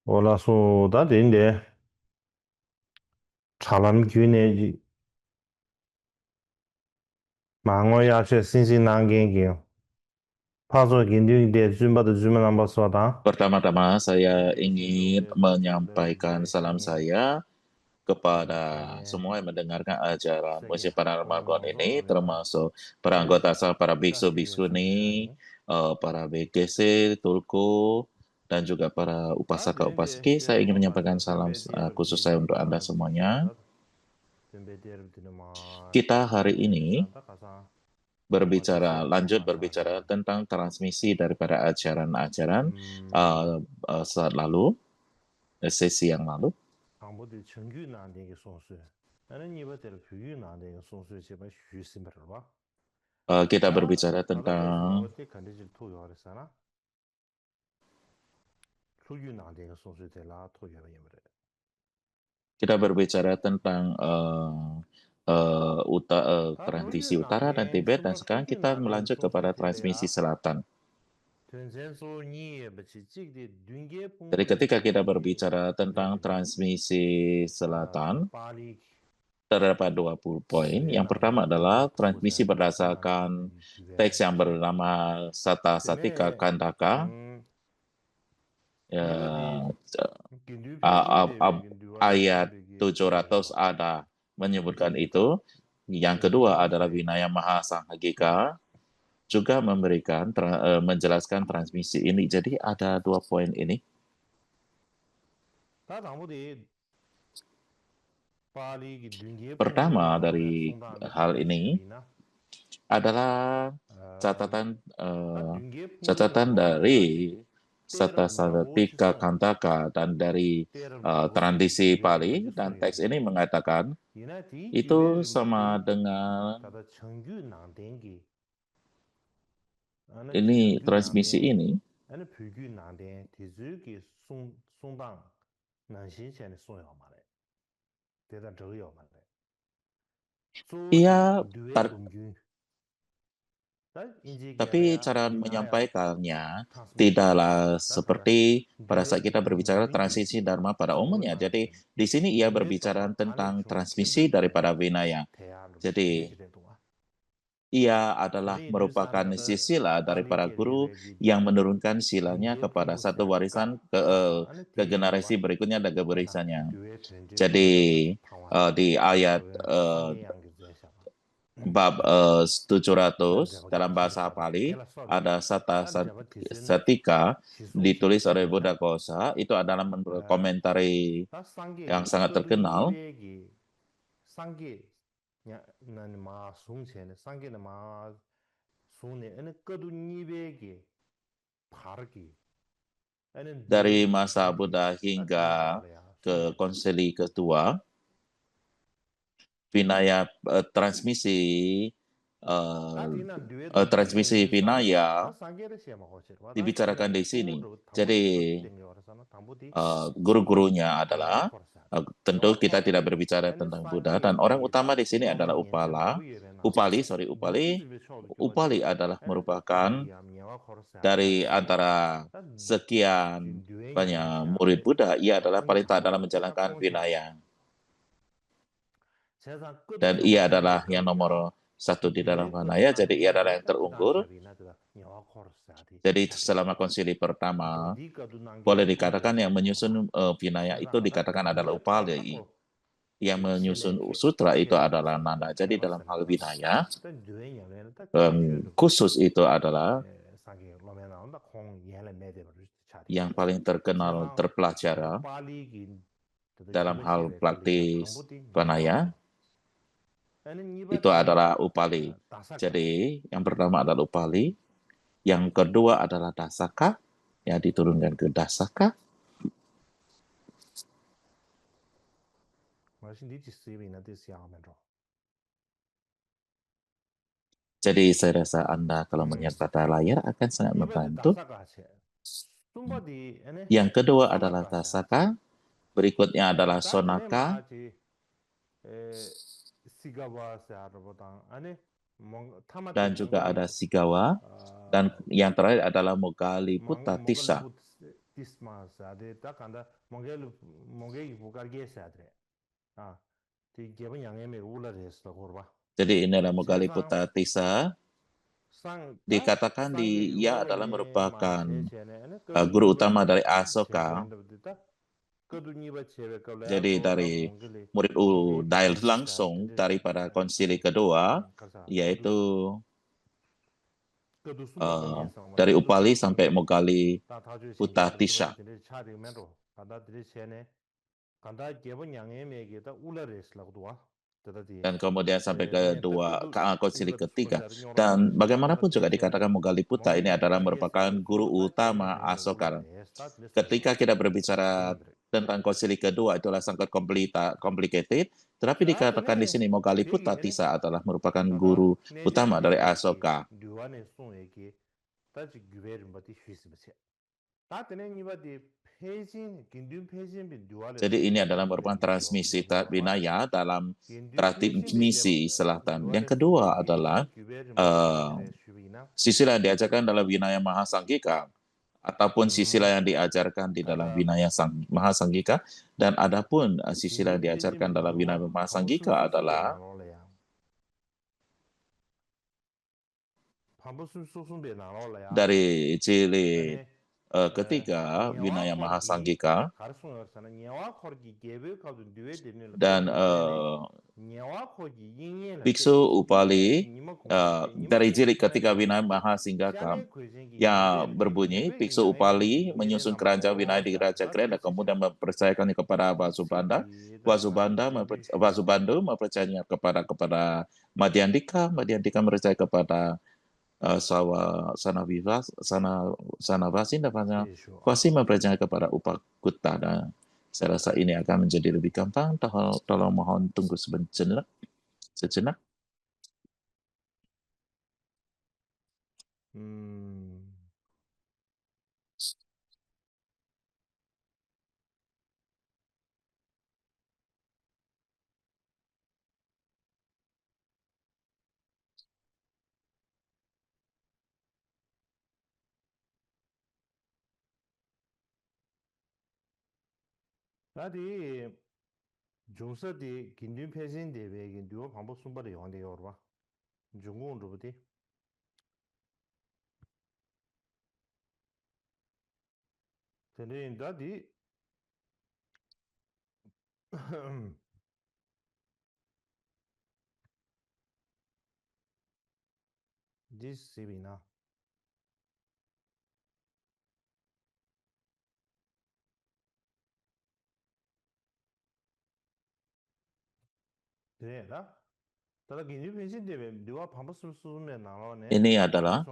Ola su da dinde chalam gyune mango ya che sinsin nangin gi paso gindu de zumba de zuma namba swada. Pertama-tama saya ingin menyampaikan salam saya kepada semua yang mendengarkan ajaran Musik Paranormal God ini, termasuk para anggota asal para biksu-biksuni, para BGC, Tulku, dan juga para upasaka-upasiki. Saya ingin menyampaikan salam khusus saya untuk Anda semuanya. Kita hari ini lanjut berbicara tentang transmisi daripada ajaran-ajaran saat lalu, sesi yang lalu. Kita berbicara tentang transmisi utara dan Tibet, dan sekarang kita melanjut kepada transmisi selatan. Jadi ketika kita berbicara tentang transmisi selatan, terdapat 20 poin. Yang pertama adalah transmisi berdasarkan teks yang bernama Sata Satika Kandaka. Ayat 700 ada menyebutkan itu. Yang kedua adalah Vinaya Mahasangagika, juga menjelaskan transmisi ini. Jadi ada 2 poin ini. Pertama dari hal ini adalah catatan dari Sata Satika Kantaka dan dari tradisi Pali, dan teks ini mengatakan itu sama dengan ini transmisi ini iya, tapi cara menyampaikannya tidaklah seperti pada saat kita berbicara transisi Dharma pada umumnya. Jadi di sini ia berbicara tentang transmisi daripada Vinaya. Jadi ia adalah merupakan sila dari para guru yang menurunkan silanya kepada satu warisan ke generasi berikutnya dan ke warisannya. Jadi di ayat bab 700 dalam bahasa Pali ada Sata Satika ditulis oleh Buddha Kosa. Itu adalah menurut komentari yang sangat terkenal. Dari masa Buddha hingga ke konsili kedua, Vinaya transmisi Vinaya dibicarakan di sini. Jadi guru-gurunya adalah tentu kita tidak berbicara tentang Buddha, dan orang utama di sini adalah Upali adalah merupakan dari antara sekian banyak murid Buddha, ia adalah paling tak dalam menjalankan Vinaya. Dan ia adalah yang nomor 1 di dalam Vinaya, jadi ia adalah yang terunggul. Jadi selama konsili pertama, boleh dikatakan yang menyusun Vinaya itu dikatakan adalah Upali. Yang menyusun sutra itu adalah Nanda. Jadi dalam hal Vinaya, khusus itu adalah yang paling terkenal terpelajara dalam hal praktis Vinaya, itu adalah Upali. Jadi yang pertama adalah Upali, yang kedua adalah Dasaka, yang diturunkan ke Dasaka. Jadi saya rasa Anda kalau melihat pada layar akan sangat membantu. Yang kedua adalah Dasaka, berikutnya adalah Sonaka, dan juga ada Sigawa, dan yang terakhir adalah Mogali Putta Tissa. Jadi ini adalah Moggaliputta Tissa. Dikatakan ia adalah merupakan guru utama dari Asoka. Jadi dari murid Udail langsung daripada konsili kedua, yaitu dari Upali sampai Moggaliputta Tissa. Dan kemudian sampai konsili ketiga. Dan bagaimanapun juga dikatakan Moggaliputta ini adalah merupakan guru utama Asoka. Ketika kita berbicara tentang konsili kedua, itulah sangat complicated, tetapi dikatakan di sini Moggaliputta Tissa adalah merupakan guru utama dari Asoka. Jadi ini adalah merupakan transmisi Winaya dalam transmisi selatan. Yang kedua adalah sisilah yang diajarkan dalam Winaya Mahasanggika, ataupun sisilah yang diajarkan di dalam Winaya Mahasanggika, dan adapun sisilah yang diajarkan dalam Winaya Mahasanggika adalah dari jilid ketiga Winaya Mahasanggika, dan Biksu Upali dari jilid ketiga Winaya Mahasanggika yang berbunyi, Biksu Upali menyusun kerajaan Winaya di Raja Kria dan kemudian mempercayakannya kepada Vasubandhu mempercayainya kepada Madhyandika mempercayai kepada Sanavasi, dan Vasi mempercayai kepada Upakutta. Dan saya rasa ini akan menjadi lebih gampang. Tolong mohon tunggu sejenak. Tadi jungsa di gindun pesin de begin duo pambo sumba de yonde yorba. Jungun rubati. Tadi tadi this sibina. Ini adalah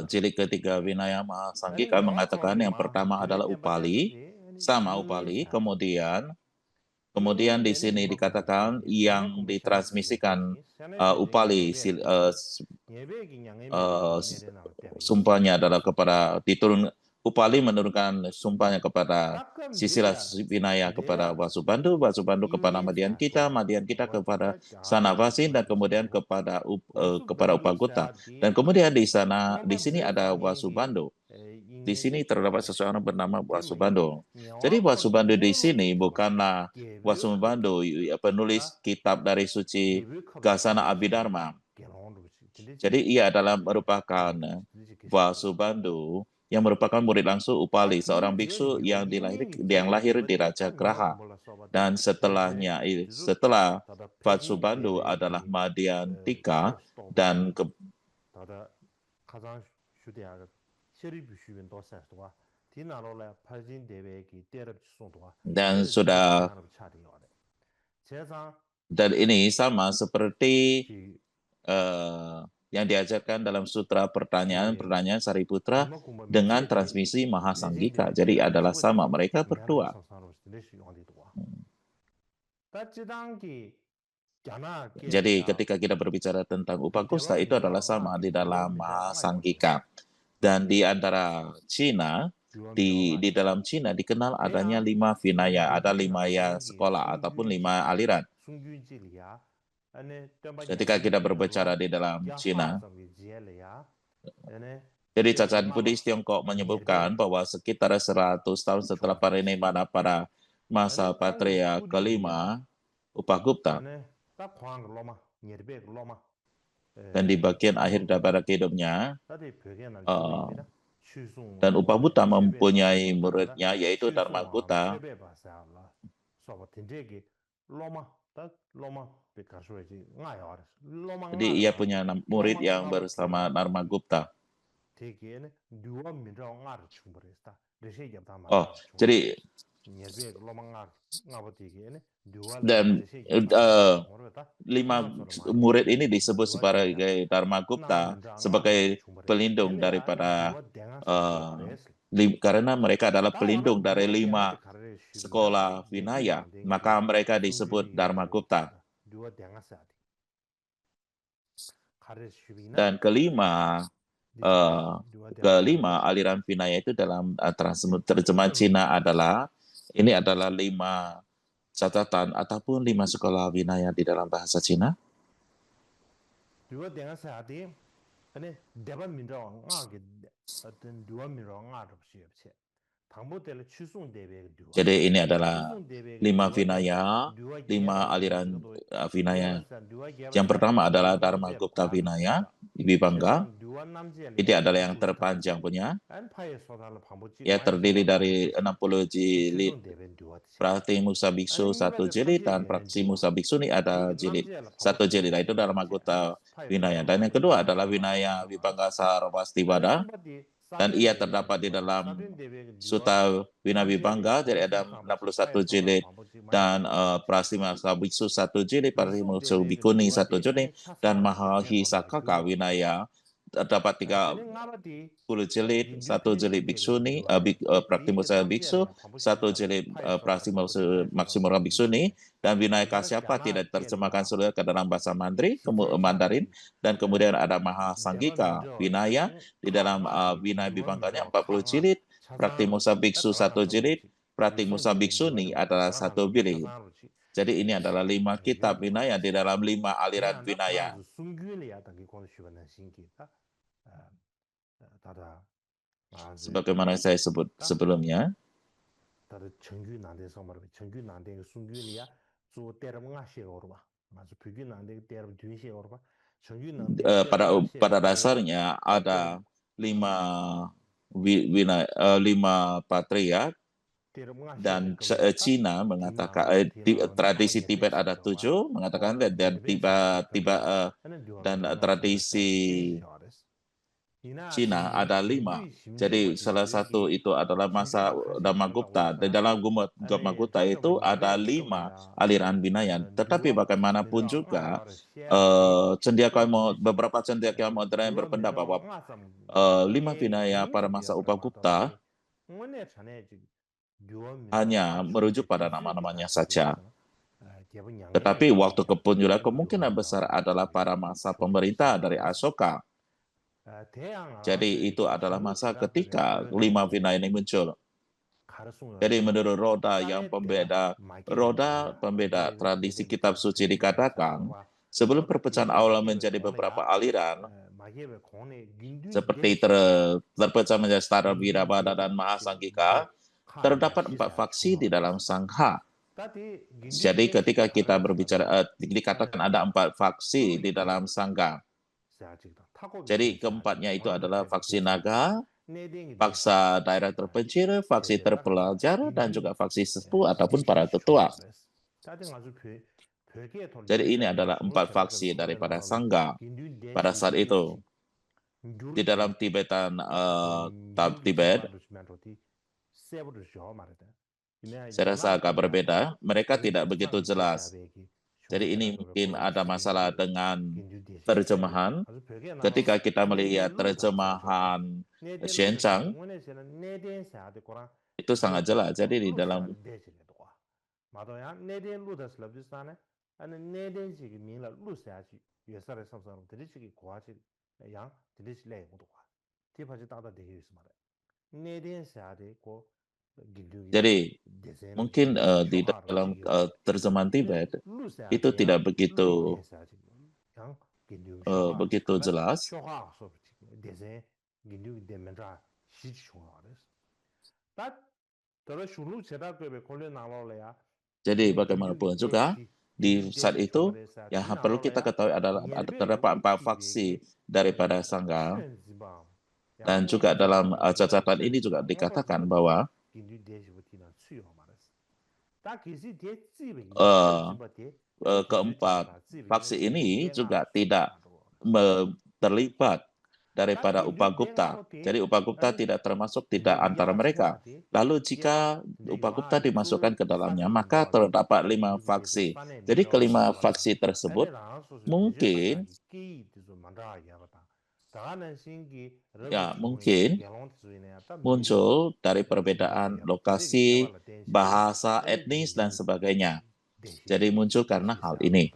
jilid ketiga Winaya Mahasanggika mengatakan yang pertama adalah Upali, sama Upali, kemudian di sini dikatakan yang ditransmisikan Upali sumpahnya adalah kepada Upali menurunkan sumpahnya kepada sisilah Winaya kepada Vasubandhu kepada Madhyandika kepada Sanavasi, dan kemudian kepada Upakutta. Dan kemudian di sini ada Vasubandhu. Di sini terdapat seseorang bernama Vasubandhu. Jadi Vasubandhu di sini bukanlah Vasubandhu penulis kitab dari suci Gasana Abhidharma. Jadi ia adalah merupakan Vasubandhu yang merupakan murid langsung Upali, seorang biksu yang lahir di Raja Graha. Dan setelah Vasubandhu adalah Madhyandika dan ini sama seperti yang diajarkan dalam Sutra Pertanyaan Sariputra dengan transmisi Mahasanggika. Jadi adalah sama, mereka berdua. Jadi ketika kita berbicara tentang Upakusta, itu adalah sama di dalam Mahasanggika. Dan di antara Cina, di dalam Cina dikenal adanya 5 Vinaya, ada 5 sekolah ataupun 5 aliran. Ketika kita berbicara di dalam Cina, Jadi cacahan Buddhis Tiongkok menyebutkan bahwa sekitar 100 tahun setelah penerimaan pada masa Patriark kelima, Upagupta, dan di bagian akhir daripada hidupnya, dan Upagupta mempunyai muridnya yaitu Dharmagupta. Jadi ia punya murid yang bersama Dharmagupta. Oh, jadi dan 5 murid ini disebut sebagai Dharmagupta sebagai pelindung daripada karena mereka adalah pelindung dari 5 sekolah Vinaya, maka mereka disebut Dharmagupta. Dan kelima aliran Vinaya itu dalam terjemahan Cina adalah 5 catatan ataupun 5 sekolah Vinaya di dalam bahasa Cina. Jadi ini adalah 5 Vinaya, 5 aliran Vinaya. Yang pertama adalah Dharmagupta Vinaya, Vibhanga. Itu adalah yang terpanjang punya. Ya terdiri dari 60 jilid. Pratimusa Biksu 1 jilid dan Praksimusa Biksuni ada jilid 1 jilid. Itu Dharmagupta Vinaya. Dan yang kedua adalah Vinaya Vibhanga Sarvastivada. Dan ia terdapat di dalam Sutta Vinaya Vibhanga, jadi ada 61 jilid, dan Prastimusa Biksu 1 jilid, Prastimusa Bikuni 1 jilid, dan Mahahisakaka Vinaya terdapat 30 jilid, 1 jilid Biksuni, Prastimusa Biksu, 1 jilid Prastimusa Maksimura Biksuni, dan Vinaya Kasyapa tidak diterjemahkan seluruhnya ke dalam bahasa Mandarin, dan kemudian ada Mahasanggika Vinaya di dalam Vinaya Vibhanganya 40 jilid, Prastimusa Biksu 1 jilid, Prastimusa Biksuni adalah 1 jilid. Jadi ini adalah 5 kitab Vinaya di dalam 5 aliran Vinaya. Sebagaimana saya sebut sebelumnya, pada dasarnya ada 5 patriark, dan Cina mengatakan tradisi Tibet ada 7 mengatakan, dan tradisi Cina ada 5. Jadi salah satu itu adalah masa Dharmagupta. Di dalam Dharmagupta itu ada 5 aliran Vinaya. Tetapi bagaimanapun juga beberapa cendekia modern berpendapat bahwa 5 Vinaya pada masa Upagupta hanya merujuk pada nama-namanya saja. Tetapi waktu kepunjulan kemungkinan besar adalah pada masa pemerintah dari Asoka. Jadi itu adalah masa ketika 5 Vinaya ini muncul. Jadi menurut Roda pembeda tradisi kitab suci dikatakan, sebelum perpecahan awal menjadi beberapa aliran, seperti terpecah menjadi Stara Virabhada dan Mahasanggika, terdapat 4 faksi di dalam Sangha. Jadi ketika kita berbicara, dikatakan ada 4 faksi di dalam Sangha. Jadi keempatnya itu adalah faksi naga, faksa daerah terpencil, faksi terpelajar, dan juga faksi sepuh ataupun para tetua. Jadi ini adalah 4 faksi daripada Sangha pada saat itu. Di dalam Tibet, saya rasa agak berbeda. Mereka tidak begitu jelas. Jadi ini mungkin ada masalah dengan terjemahan. Ketika kita melihat terjemahan Xuanzang, itu sangat jelas. Jadi di dalam jadi mungkin di dalam terjemahan Tibet itu tidak begitu jelas. Jadi bagaimanapun juga di saat itu yang perlu kita ketahui adalah ada terdapat 4 faksi daripada Sangga, dan juga dalam catatan ini juga dikatakan bahwa keempat faksi ini juga tidak terlibat daripada Upagupta. Jadi Upagupta tidak termasuk tidak antara mereka. Lalu jika Upagupta dimasukkan ke dalamnya, maka terdapat 5 faksi. Jadi kelima faksi tersebut mungkin muncul dari perbedaan lokasi, bahasa, etnis, dan sebagainya. Jadi muncul karena hal ini.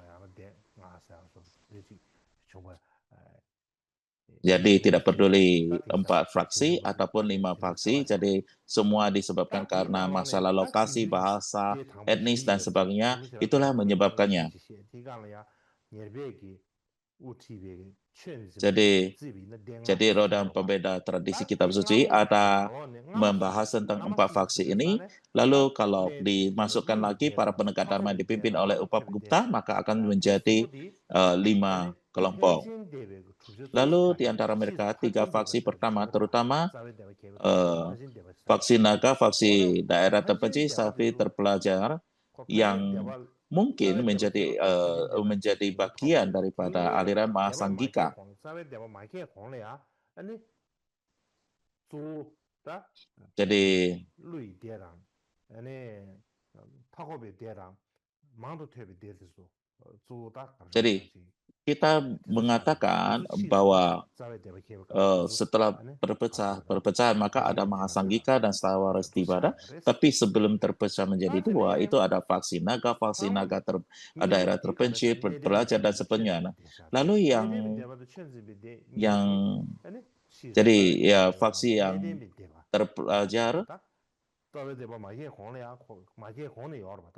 Jadi tidak peduli 4 fraksi ataupun 5 faksi, jadi semua disebabkan karena masalah lokasi, bahasa, etnis, dan sebagainya, itulah menyebabkannya. Jadi roda pembeda tradisi kitab suci ada membahas tentang 4 faksi ini, lalu kalau dimasukkan lagi para penegak dharma dipimpin oleh Upagupta, maka akan menjadi 5 kelompok. Lalu di antara mereka 3 faksi pertama, terutama faksi naga, faksi daerah terpencil, faksi terpelajar, yang mungkin menjadi bagian daripada aliran Mahasanggika. Jadi kita mengatakan bahwa setelah perpecahan maka ada Mahasanggika dan Sawarasthivada, tapi sebelum terpecah menjadi 2 itu ada faksi naga daerah terpencil, pelajar, dan sebagainya. Lalu jadi ya faksi yang terpelajar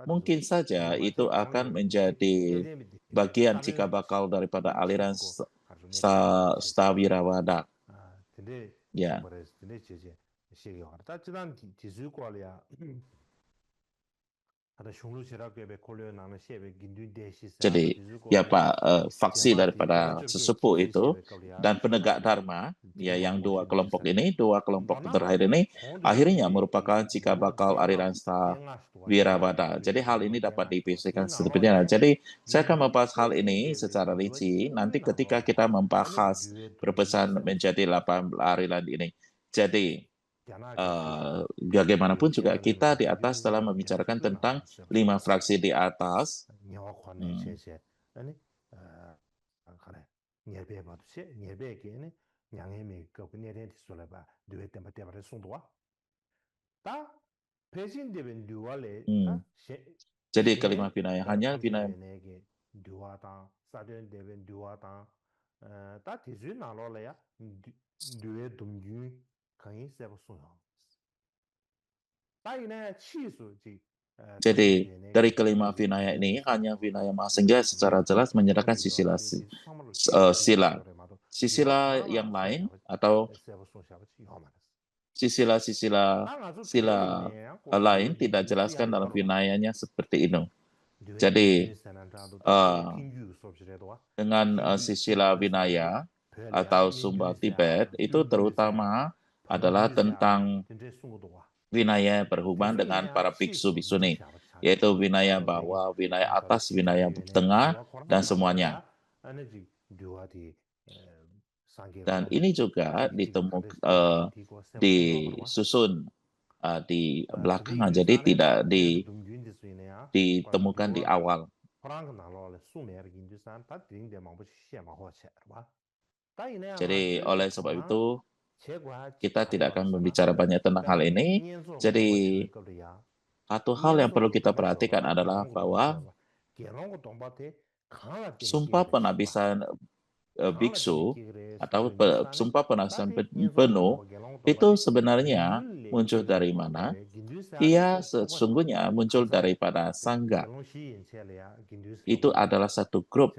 mungkin saja itu akan menjadi bagian cikal bakal daripada aliran Stawirawada. Ya. Jadi ya Pak, faksi daripada sesepuh itu dan penegak dharma, ya yang 2 kelompok terakhir ini akhirnya merupakan cikal bakal aliran Stawirawada. Jadi hal ini dapat dipisahkan seperti ini. Jadi saya akan membahas hal ini secara rinci nanti ketika kita membahas perpecahan menjadi 8 aliran ini. Jadi bagaimanapun juga kita di atas telah membicarakan tentang 5 fraksi di atas. Jadi kelima Vinaya hanya Vinaya Jadi dari kelima Vinaya ini hanya Vinaya Mahasanggika secara jelas menyerahkan sila yang lain atau sila lain tidak jelaskan dalam Vinayanya seperti itu. Jadi dengan sila Vinaya atau Sumba Tibet itu terutama adalah tentang Vinaya berhubungan dengan para biksu biksu, yaitu Vinaya bawah, Vinaya atas, Vinaya tengah, dan semuanya. Dan ini juga disusun di belakangan, jadi tidak ditemukan di awal. Jadi oleh sebab itu kita tidak akan berbicara banyak tentang hal ini. Jadi satu hal yang perlu kita perhatikan adalah bahwa sumpah penabisan biksu atau sumpah penabisan penuh itu sebenarnya muncul dari mana? Ia sesungguhnya muncul daripada Sangga. Itu adalah satu grup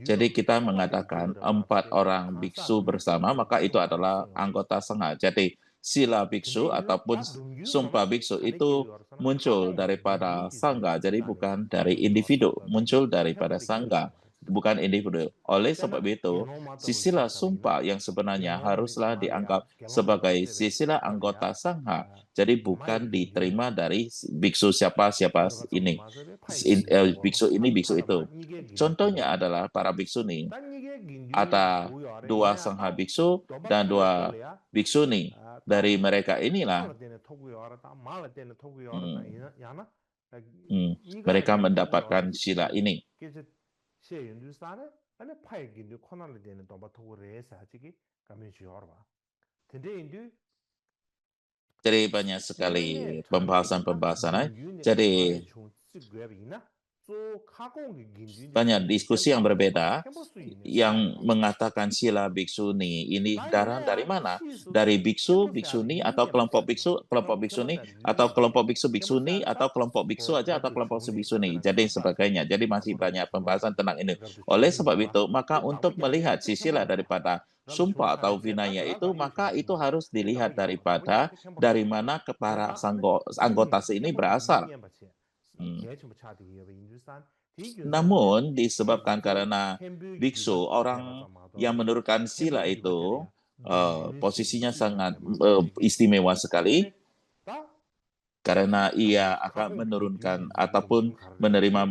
Jadi kita mengatakan 4 orang biksu bersama, maka itu adalah anggota sangha. Jadi sila biksu ataupun sumpah biksu itu muncul daripada sangha, jadi bukan dari individu, muncul daripada sangha, bukan individu. Oleh sebab itu, sila sumpah yang sebenarnya haruslah dianggap sebagai sila anggota sangha, jadi bukan diterima dari biksu siapa-siapa ini. Biksu ini, biksu itu. Contohnya adalah para biksuni. Ada 2 sangha biksu dan 2 biksuni. Dari mereka inilah mereka mendapatkan sila ini. Jadi banyak sekali pembahasan-pembahasan. Jadi banyak diskusi yang berbeda yang mengatakan sila biksuni ini dari mana? Dari biksu, biksuni, atau kelompok biksu, kelompok biksuni, atau kelompok biksu, biksuni, atau kelompok biksu aja, atau kelompok biksuni, jadi sebagainya. Jadi masih banyak pembahasan tentang ini. Oleh sebab itu, maka untuk melihat sila daripada sumpah atau vinaya itu, maka itu harus dilihat daripada dari mana para anggota ini berasal. Namun disebabkan karena biksu, orang yang menurunkan sila itu posisinya sangat istimewa sekali, karena ia akan menurunkan ataupun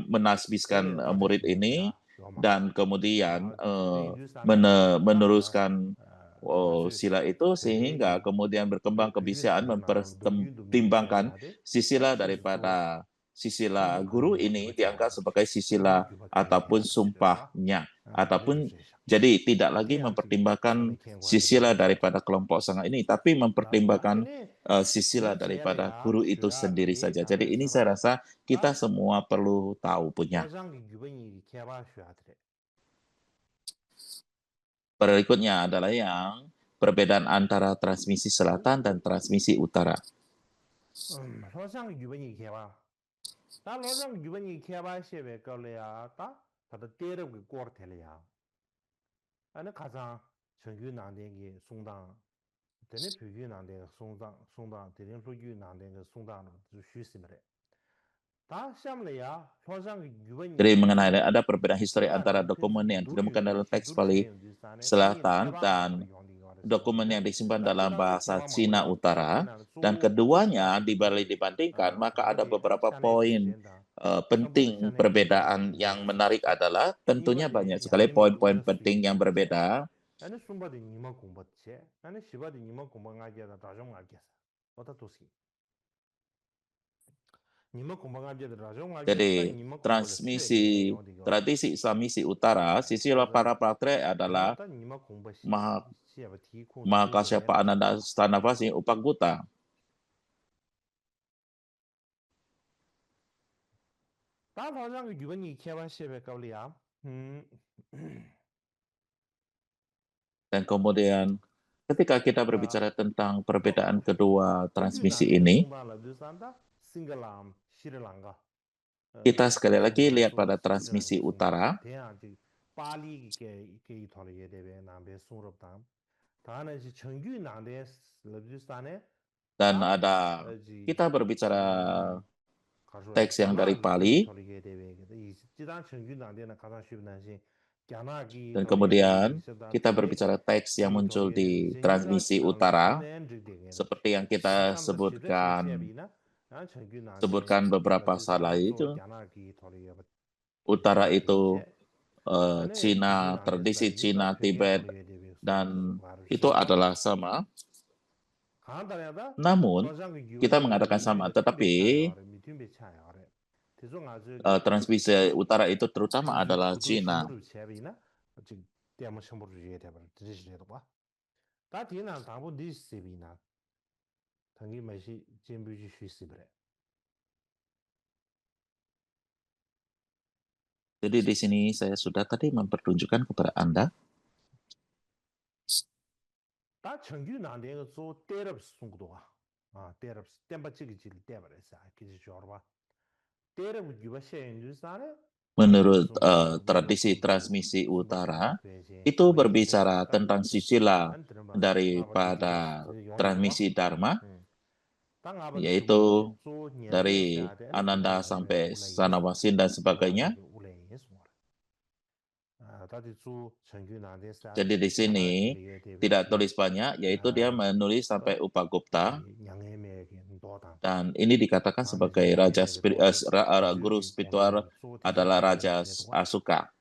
menasbiskan murid ini, dan kemudian meneruskan sila itu, sehingga kemudian berkembang kebiasaan mempertimbangkan sila daripada sila guru ini dianggap sebagai sila ataupun sumpahnya, ataupun jadi tidak lagi mempertimbangkan sila daripada kelompok sangha ini, tapi mempertimbangkan sila daripada guru itu sendiri saja. Jadi ini saya rasa kita semua perlu tahu punya. Berikutnya adalah yang perbedaan antara transmisi selatan dan transmisi utara. Jadi mengenai ada perbedaan histori antara dokumen yang ditemukan dalam teks Pali Selatan dan dokumen yang disimpan dalam bahasa Cina Utara, dan keduanya dibandingkan, maka ada beberapa poin penting perbedaan yang menarik adalah tentunya banyak sekali poin-poin penting yang berbeda. Jadi transmisi tradisi Islamisi Utara, sisi para patre adalah Mahakasyapa Ananda Stanavasi Upagutta. Dan kemudian ketika kita berbicara tentang perbedaan kedua transmisi ini, kita sekali lagi lihat pada transmisi utara. Dan kita berbicara teks yang dari Pali, dan kemudian kita berbicara teks yang muncul di transmisi utara, seperti yang kita sebutkan beberapa salah itu. Utara itu Cina, tradisi Cina, Tibet, dan itu adalah sama. Namun kita mengatakan sama, tetapi transmisi utara itu terutama adalah Cina. Jadi di sini saya sudah tadi mempertunjukkan kepada Anda. menurut tradisi transmisi utara, itu berbicara tentang sila daripada transmisi Dharma, yaitu dari Ananda sampai Sanawasin dan sebagainya. Jadi di sini tidak tulis banyak, yaitu dia menulis sampai Upagupta, dan ini dikatakan sebagai guru spiritual adalah Raja Asuka.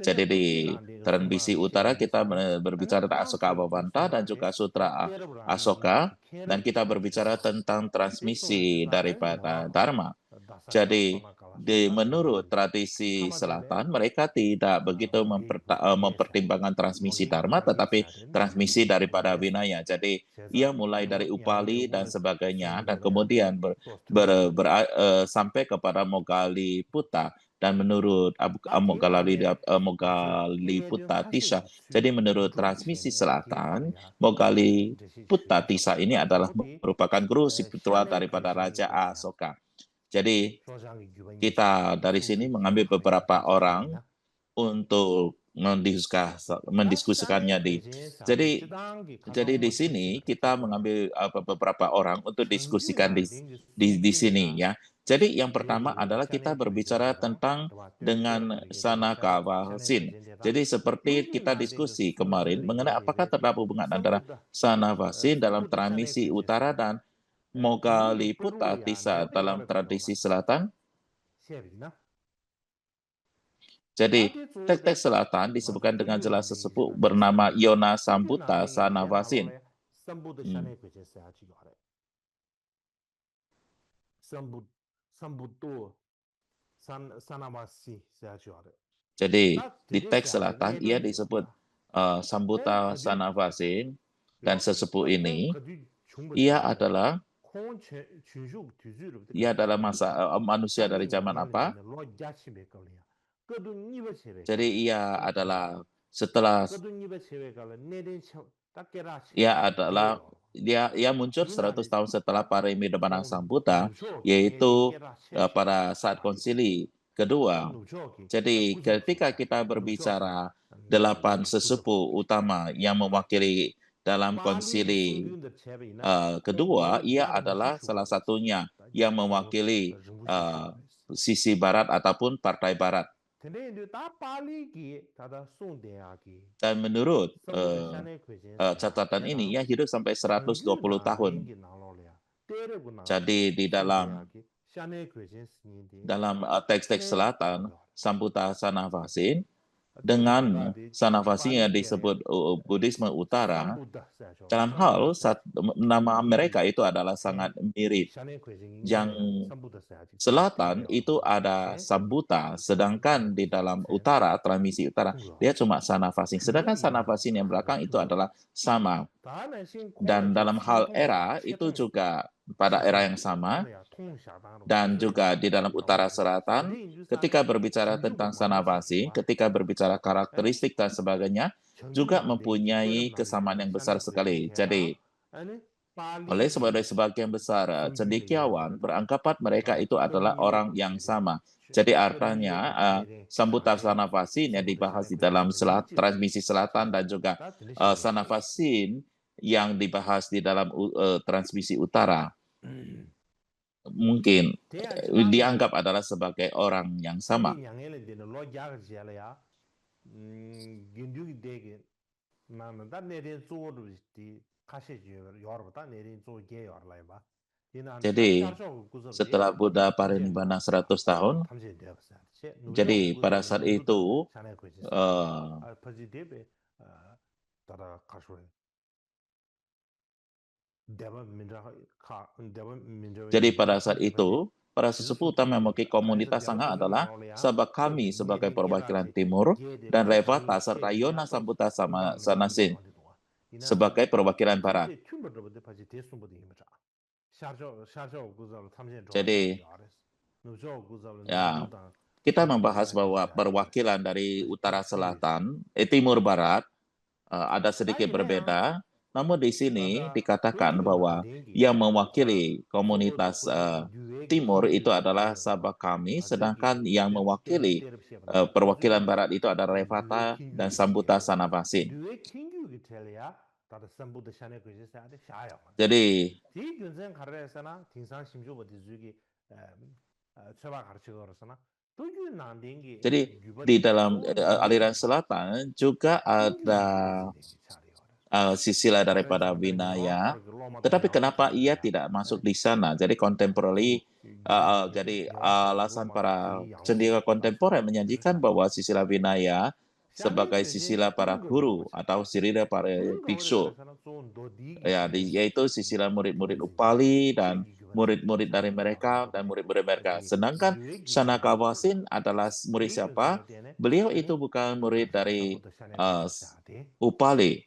Jadi di transmisi utara kita berbicara tentang Asoka Bhavanta dan juga Sutra Asoka, dan kita berbicara tentang transmisi daripada Dharma. Jadi menurut tradisi selatan, mereka tidak begitu mempertimbangkan transmisi Dharma, tetapi transmisi daripada Vinaya. Jadi ia mulai dari Upali dan sebagainya, dan kemudian sampai kepada Mogaliputta. Dan menurut Mogaliputta Tissa, jadi menurut transmisi selatan, Mogaliputta Tissa ini adalah merupakan guru spiritual daripada Raja Asoka. Jadi kita dari sini mengambil beberapa orang untuk mendiskusikannya jadi di sini kita mengambil beberapa orang untuk diskusikan di sini ya. Jadi yang pertama adalah kita berbicara tentang dengan Sanakavasin. Jadi seperti kita diskusi kemarin mengenai apakah terdapat hubungan antara Sanavasin dalam transmisi utara dan Mogaliputta Tissa dalam tradisi selatan. Jadi teks-teks selatan disebutkan dengan jelas sesepuh bernama Yona Sambuta Sanavasin. Jadi di teks selatan ia disebut Sambuta Sanavasin, dan sesepuh ini ia adalah manusia dari zaman apa? Jadi ia adalah dia muncul 100 tahun setelah Parimidabhana Sambuta, yaitu pada saat konsili kedua. Jadi ketika kita berbicara 8 sesepuh utama yang mewakili dalam konsili kedua, ia adalah salah satunya yang mewakili sisi barat ataupun partai barat. Dan menurut catatan ini, ia hidup sampai 120 tahun. Jadi di dalam teks-teks selatan, Sambuta Sanavasin, dengan Sanavasin yang disebut Buddhisme Utara, dalam hal nama mereka itu adalah sangat mirip. Yang selatan itu ada Sambuta, sedangkan di dalam utara, transmisi utara, dia cuma Sanavasin. Sedangkan Sanavasin yang belakang itu adalah sama. Dan dalam hal era, itu juga pada era yang sama, dan juga di dalam utara selatan, ketika berbicara tentang Sanavasin, ketika berbicara karakteristik dan sebagainya, juga mempunyai kesamaan yang besar sekali. Jadi, oleh sebagian besar cendekiawan beranggapan mereka itu adalah orang yang sama. Jadi artinya Sambuta Sanavasin yang dibahas di dalam transmisi selatan dan juga Sanavasin yang dibahas di dalam transmisi utara mungkin dianggap adalah sebagai orang yang sama. Jadi setelah Buddha parinibbana 100 tahun, jadi pada saat itu para sesepuh utama yang memiliki komunitas Sangha adalah sahabat kami sebagai perwakilan Timur dan Revata serta Yona Sambuta Sanasin sebagai perwakilan Barat. Jadi, ya, kita membahas bahwa perwakilan dari utara selatan, timur barat ada sedikit berbeda, Namun di sini 다다 dikatakan 도주 bahwa 난댕기 yang 코라 mewakili 코볼 komunitas 코즈기 뉴에기 timur itu 딘디르 adalah 딘디르잖아. Sabah kami, 저기 sedangkan yang 덴디 mewakili 때르시에나 perwakilan 도주기 barat itu adalah 다다 뉴에 Revata dan 킹규기 Sambuta 텔레 Sanavasin. 뉴에 킹규기 텔레야 다다 선부도 샤네 그지사데 샤야 Jadi 디 균전 가르에서나 딩상 심주버디 주기 처바 가르쳐 걸었으나 도주 난댕기 Jadi di 규버디 dalam 소 뉴에 aliran selatan juga 킹규 ada 뉴에시데 차리요. sisilah daripada 가르에서나 되는 Vinaya. 가르 로마도 Tetapi 야오도 kenapa ia 되는데야. tidak masuk 아니 di sana? Jadi 고 contemporary, 뉴에시데 jadi 대화가르 alasan 로마도 para 디 야오도 cendekia kontemporer 가르쳐도 menyajikan 그르샤데. bahwa sisilah Vinaya 샤네 sebagai 균전이 sisilah para 뚜른 거 guru 가보자. atau sirila para 뚜른 거 오래 biksu, 가르쳐나 좀 도디기 ya, 텔레 yaitu sisilah murid-murid 디베스지 Upali dan 셰기 규버디 murid-murid dari 샤네 mereka dan 가르쳐네 murid-murid mereka. 디 Sedangkan 뉴에 규전이 Sanaka 있어. Wasin adalah murid 디 siapa? 균전에 대해 Beliau 아니 itu bukan murid dari 선부터 샤네 uh, 그지사데. Upali.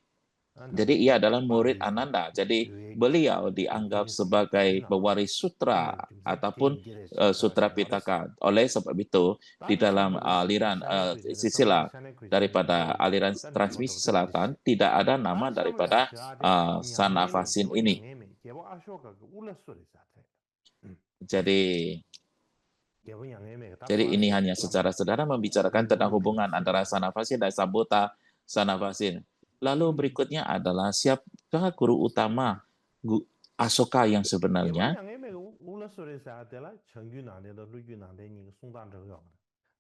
Jadi 안다네 ia adalah murid 바르디스 Ananda. Jadi 뉴에 beliau dianggap 균전이 sebagai 되나 pewaris sutra tīmēr kīmzē ataupun tīngi rē shē sāng sutra shē yō rē sā. Pitaka. Oleh sebab itu, di Tātā dalam sāmbū aliran shāne kuishē rē, sāmbū sisilah shāne kuishē rē, daripada nīmbā aliran tā nīmbā transmisi tō tō rē selatan shē. tidak ada nama Tātā sāmbū rē daripada shē ādē, nyāngē mē, Sanavasin gyēbō ini. nyāngē mē, gyēbō āshō kā kī ūlā sō rē sā tē. Jadi gyēbō nyāngē mē, tā Jadi pārā ini sā hanya lā mā secara rē, sederhana membicarakan gyēbō tentang nyāngē mē hubungan sō rē antara sā. Sanavasin dan Sambuta Sanavasin. Lalu berikutnya adalah siapakah guru utama Asoka yang gyēbō sebenarnya? nyāngē mē ūlā sō rē sā tē lā, chēngyū nāndē dā lūgyū nāndē nī kā sōng tān chō yō.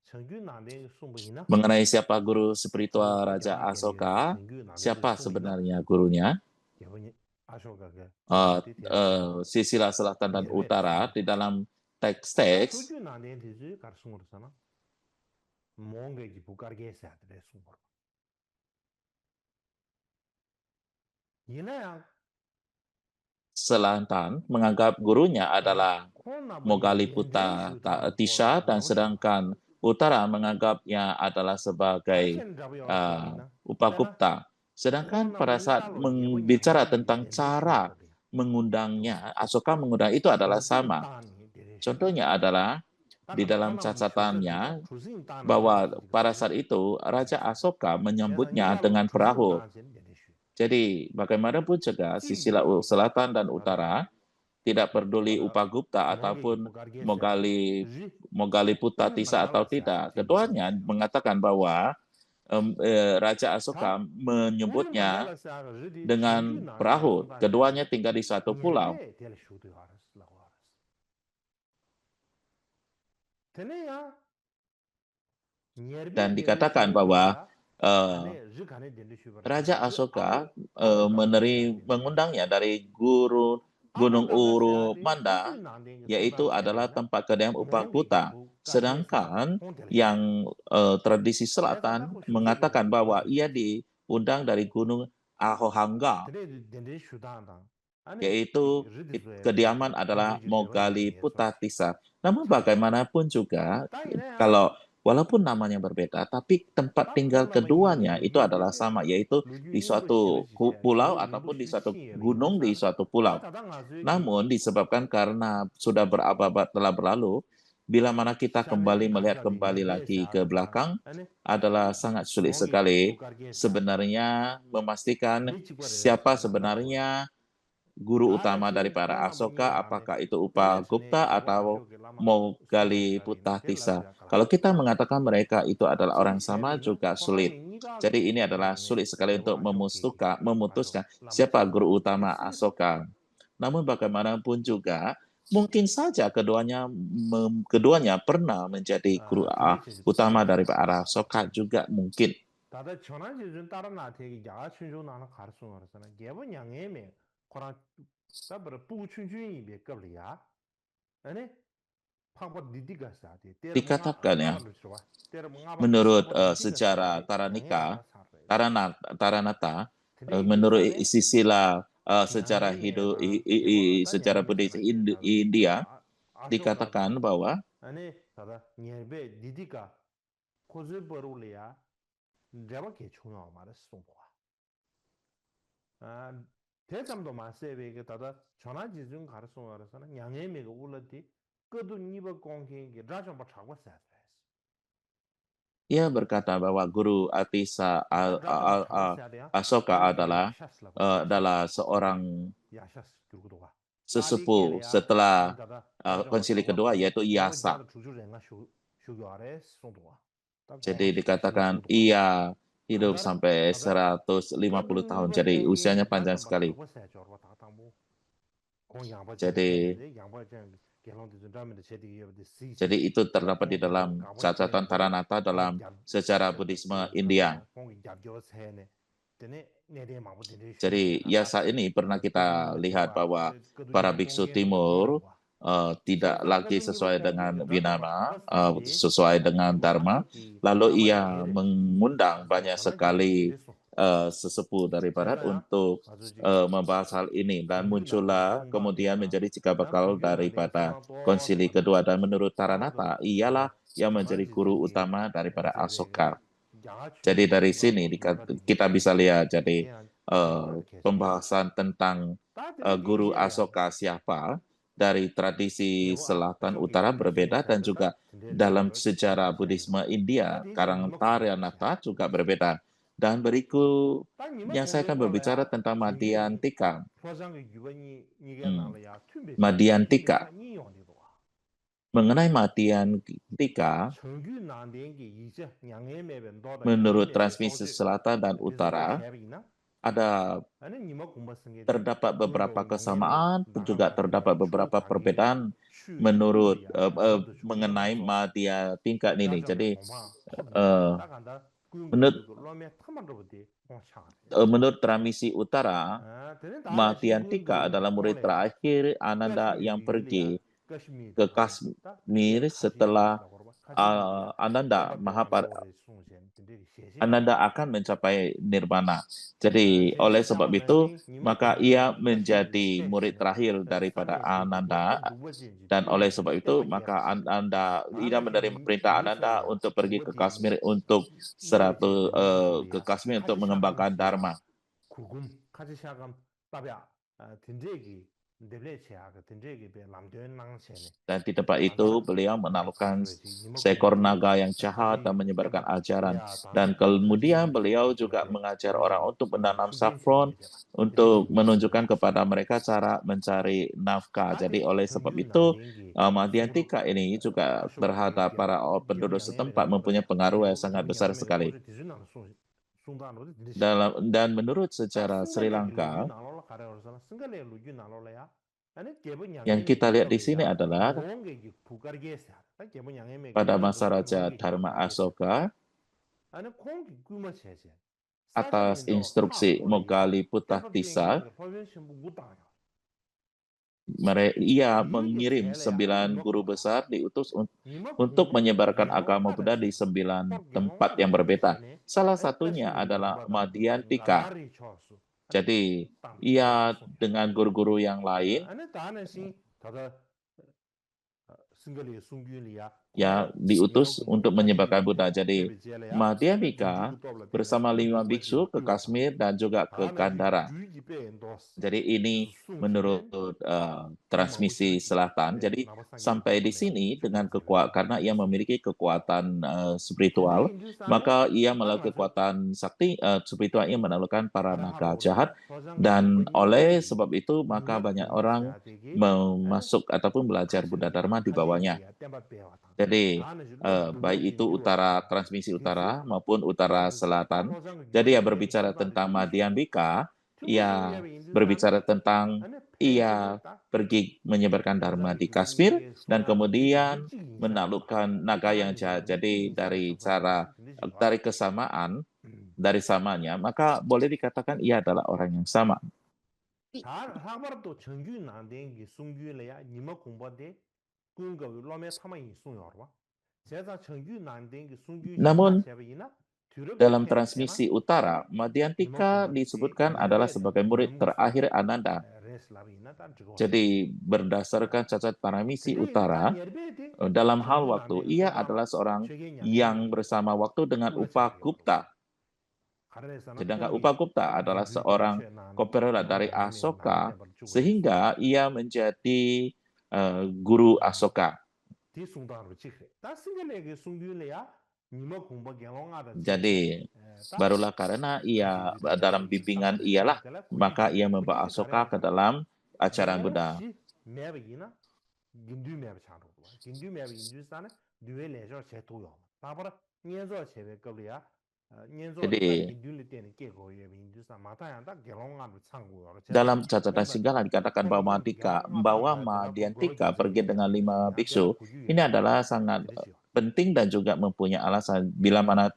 chēngyū nāndē sōng bā yinā, Mengenai siapa guru gyēbō spiritual bā Raja gyāngē gyēbē yō rē, Asoka, chēngyū nāndē dā siapa sōng yinā, sebenarnya gurunya? gyēbō āshō kā kā Eh, gyēbē tē tē rē sā. Sisilah selatan dan Nyerbe utara sungpa. di dalam 다 teks-teks 소주 나는 되지 갈 숭어서나 몽게기 부가르게서 하더래 숭어. 이나야 selatan menganggap gurunya adalah 코나버니 덴데 Mogaliputta 슈타나 Tisha, 코라나 dan 나오셔가. sedangkan utara menganggapnya adalah sebagai 가르치는 잡이 알았어나. 때나 Upagupta. Sedangkan pada 코나버니 saat 달로 예번 membicara 양해메기 tentang 덴데 cara 슈타리아. mengundangnya, Asoka mengundang itu adalah 주신 sama. 따니 데레시. Contohnya adalah di 따나 dalam 코나버니 주세든가 catatannya 주신 따나 bahwa 데레시 pada 그러지. saat itu Raja Asoka 그래서 menyambutnya 니야고 dengan 주신 perahu. 따나 데레시. Jadi bagaimanapun juga sisi selatan dan utara tidak peduli Upagupta 몽게기 ataupun 부가르게서 하더래. 지 Mogaliputta Tisa atau 나가버렸어. tidak, 딘디스. keduanya mengatakan bahwa Raja Asoka 다 우리 menyebutnya 만날라서 저디 dengan 청규 나한테 perahu. 송단지네 Keduanya tinggal di suatu pulau. 녀베 될 수도 알았으라고 알았어. 되네야 Dan 녀베 될 dikatakan 수도 bahwa 그래야 eh, 안에 르간에 될 수도 Raja 르 Asoka 아로 아로 가르게서 되네. mengundangnya dari guru 아로 Gunung 가르게서 Uru 돼. Manda, 청규 나한테 yaitu 송단 adalah 샤베이나 tempat kediaman 몽게기 Upagupta. 부가르게서 Sedangkan 홍텔 샤베. yang tradisi 내가 selatan 자꾸 쇼세게 mengatakan bahwa 가르쳐. ia diundang dari Gunung Ahohangga, 그래 덴데 슈다다. 아니 yaitu 르디스에 kediaman adalah 덴데 주베 Mogaliputta 예소. Tisa. Namun 차리요. bagaimanapun juga, 따이네야. kalau walaupun namanya berbeda, tapi tempat 딱 tinggal 코나마 잉베 keduanya itu adalah 루규베 sama, yaitu 루규 di 닝부 suatu 시르시체 pulau 닝부 닝부 ataupun di suatu 시치에 gunung di 잉베사 suatu pulau. 다다당 아주기 Namun disebabkan karena sudah berabad-abad telah berlalu, bila mana kita 샤베 kembali melihat 나샤베 kembali 녀베 lagi ke 샤르다 belakang, 아니 adalah sangat sulit 몽게기 sekali 부가르게 샤데 sebenarnya memastikan 미치버레 siapa 샤데 라코르 sebenarnya guru utama dari 다다시 para 코나마 Asoka, 잉나데 apakah itu 딜레스네 Upagupta 게보 atau 아쇼게 라마 Mogaliputta 소바샤리나 Tisa. 딜라스야 Kalau 갈라스 kita mengatakan mereka itu adalah 지 orang sama 셰베나 juga 코나마 sulit. 잉니가 Jadi ini adalah 잉네 sulit sekali 게보 untuk 아쇼게기 아쇼 memutuskan siapa 라마샤 guru utama 엑시스 Asoka. Namun bagaimanapun juga, mungkin saja keduanya pernah menjadi guru 딜레스 utama dari 찌르샤 para Asoka juga mungkin. 다들 전환지 좀 따라 나한테 야춘중 나는 가르쳐 말았잖아. 개번 양해매 코란 따버려 부춘준이 몇 겁이야. 아니 팡파 디디가 사디. 때려 뭔가 Dikatakan ya, 아바를 줘. 때려 뭔가 아바 menurut 팡파 디디가 sejarah 사디. 양해매가 살아요. Taranata, 근데 menurut 인사네 sisilah sejarah hidup 양해매가 개보 어떤 sejarah 양해매 Buddhis 살아게 다 India, 아쇼가가 dikatakan bahwa 아니 다다 녀베 디디가 코즈 버룰이야. 내가 개충어 말했어. 아, 대담도 마세베게 다다 전화지 좀 가르쳐 말아서는 양해매가 올라디 그도 니버 공개게 라좀 봐 차고 사서 Ia berkata bahwa guru Atisa Asoka adalah seorang sesepuh setelah konsili kedua, yaitu Yasa. Jadi dikatakan ia hidup sampai 150 tahun, jadi usianya panjang sekali. Jadi Jadi itu terdapat di dalam catatan Taranatha dalam sejarah Buddhisme India. Jadi ya saat ini pernah kita lihat bahwa para biksu timur tidak lagi sesuai dengan Vinaya, sesuai dengan Dharma. Lalu ia mengundang banyak sekali sesepuh dari Barat untuk membahas hal ini, dan muncullah kemudian menjadi cikal bakal daripada konsili kedua. Dan menurut Taranatha, ialah yang menjadi guru utama daripada Asoka. Jadi dari sini kita bisa lihat jadi pembahasan tentang guru Asoka siapa dari tradisi selatan utara berbeda, dan juga dalam sejarah Buddhisme India Karangtaryanatha juga berbeda. Dan berikutnya saya akan berbicara tentang Madhyantika. Madhyantika. Mengenai Madhyantika, menurut transmisi selatan dan utara, terdapat beberapa kesamaan, juga terdapat beberapa perbedaan menurut mengenai Madhyantika ini. Jadi menurut transmisi utara, Madhyantika adalah murid terakhir Ananda yang pergi ke Kashmir setelah Ananda akan mencapai nirvana. Jadi oleh sebab itu, maka ia menjadi murid terakhir daripada Ananda, dan oleh sebab itu, maka ia menerima perintah Ananda untuk pergi ke Kashmir untuk mengembangkan Dharma. Dan di tempat itu beliau menaklukkan seekor naga yang jahat dan menyebarkan ajaran. Dan kemudian beliau juga mengajar orang untuk menanam saffron untuk menunjukkan kepada mereka cara mencari nafkah. Jadi oleh sebab itu Madhyantika ini juga terhadap para penduduk setempat mempunyai pengaruh yang sangat besar sekali. Dan menurut sejarah Sri Lanka, yang kita lihat di sini adalah pada masa Raja Dharma Asoka, atas instruksi Moggaliputta-Tissa, ia mengirim 9 guru besar diutus untuk menyebarkan agama Buddha di 9 tempat yang berbeda. Salah satunya adalah Madhyantika. Jadi ia dengan guru-guru yang lain ya diutus untuk menyebarkan Buddha. Jadi Madhyantika bersama 5 biksu ke Kashmir dan juga ke Gandhara. Jadi ini menurut transmisi selatan. Jadi sampai di sini dengan karena ia memiliki kekuatan spiritual, maka ia melalui kekuatan sakti spiritual, ia menaklukkan para naga jahat, dan oleh sebab itu maka banyak orang masuk ataupun belajar Buddha Dharma di bawahnya. Jadi baik itu transmisi utara maupun utara selatan. Jadi ia berbicara tentang Madhyantika, ia berbicara tentang ia pergi menyebarkan Dharma di Kashmir dan kemudian menaklukkan naga yang jahat. Jadi dari kesamaan, dari samanya, maka boleh dikatakan ia adalah orang yang sama. Namun dalam transmisi utara, Madhyantika disebutkan adalah sebagai murid terakhir Ananda. Jadi berdasarkan cacat transmisi utara, dalam hal waktu, ia adalah seorang yang bersama waktu dengan Upagupta. Sedangkan Upagupta adalah seorang koperola dari Asoka, sehingga ia menjadi guru Asoka. Jadi, barulah karena ia dalam bimbingan ialah, maka ia membawa Asoka ke dalam acara Buddha. Jadi, dalam catatan Singgala dikatakan bahwa Madhyantika pergi dengan 5 biksu, ini adalah sangat penting dan juga mempunyai alasan eh, bila mana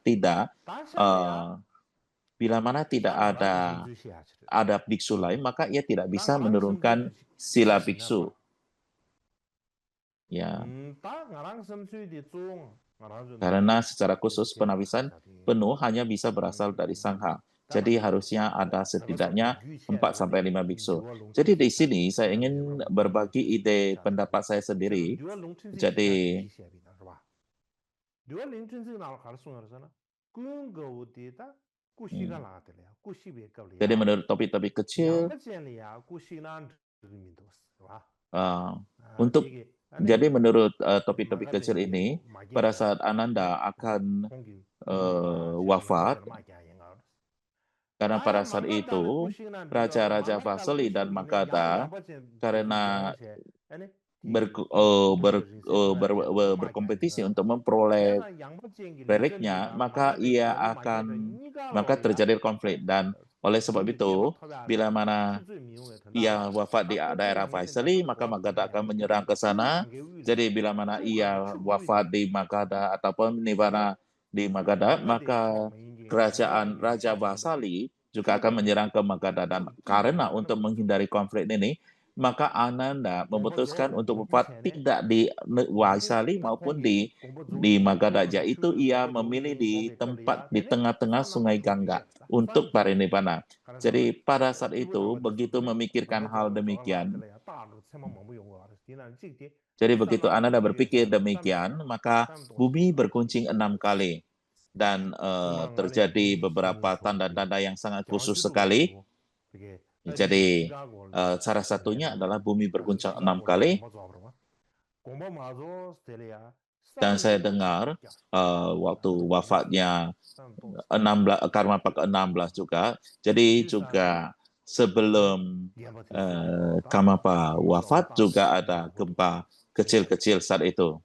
tidak ada biksu lain, maka ia tidak bisa menurunkan sila biksu. Ya. Karena secara khusus penabisan penuh hanya bisa berasal dari sangha. Jadi harusnya ada setidaknya 4-5 biksu. Jadi di sini saya ingin berbagi ide pendapat saya sendiri. Jadi jadi menurut topik-topik kecil, untuk jadi menurut topik-topik kecil ini, pada saat Ananda akan wafat, karena pada saat itu raja-raja Vasali dan Magadha karena berkompetisi untuk memperoleh reliknya, maka terjadi konflik, dan oleh sebab itu bila mana ia wafat di daerah Vaisali, maka Magadha akan menyerang ke sana. Jadi bila mana ia wafat di Magadha ataupun nirvana di Magadha, maka kerajaan Raja Vasali juga akan menyerang ke Magadha. Dan karena untuk menghindari konflik ini, maka Ananda memutuskan untuk wafat tidak di Vaisali maupun di Magadha, yaitu ia memilih di tempat di tengah-tengah Sungai Gangga untuk parinibbana. Jadi pada saat itu begitu memikirkan hal demikian, jadi begitu Ananda berpikir demikian, maka bumi berguncing 6 kali dan terjadi beberapa tanda-tanda yang sangat khusus sekali. Jadi salah satunya adalah bumi berguncang 6 kali. Dan saya dengar waktu wafatnya 16 Karmapa ke-16 juga. Jadi juga sebelum Karmapa wafat juga ada gempa kecil-kecil saat itu.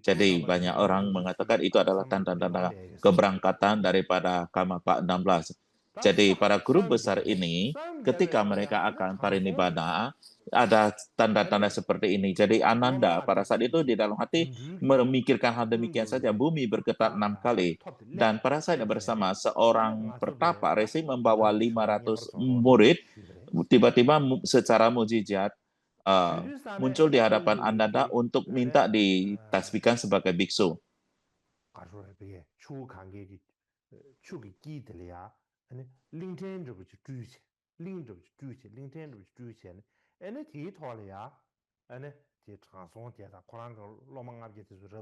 Jadi banyak orang mengatakan itu adalah tanda-tanda keberangkatan daripada Karmapa 16. Jadi para guru besar ini ketika mereka akan parinibbana ada tanda-tanda seperti ini. Jadi Ananda pada saat itu di dalam hati memikirkan hal demikian saja. Bumi bergetar 6 kali. Dan pada saat bersama seorang pertapa resi membawa 500 murid, tiba-tiba secara mujizat muncul di hadapan Ananda untuk minta ditasbihkan sebagai biksu.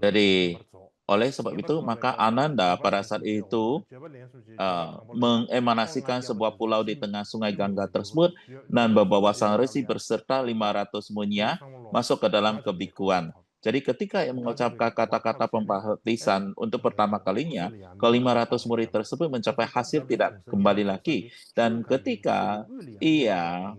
Jadi oleh sebab itu maka Ananda pada saat itu mengemanasikan sebuah pulau di tengah Sungai Gangga tersebut dan membawa sang resi berserta 500 munya masuk ke dalam kebikuan. Jadi ketika ia mengucapkan kata-kata pembaptisan untuk pertama kalinya, ke-500 murid tersebut mencapai hasil tidak kembali lagi. Dan ketika ia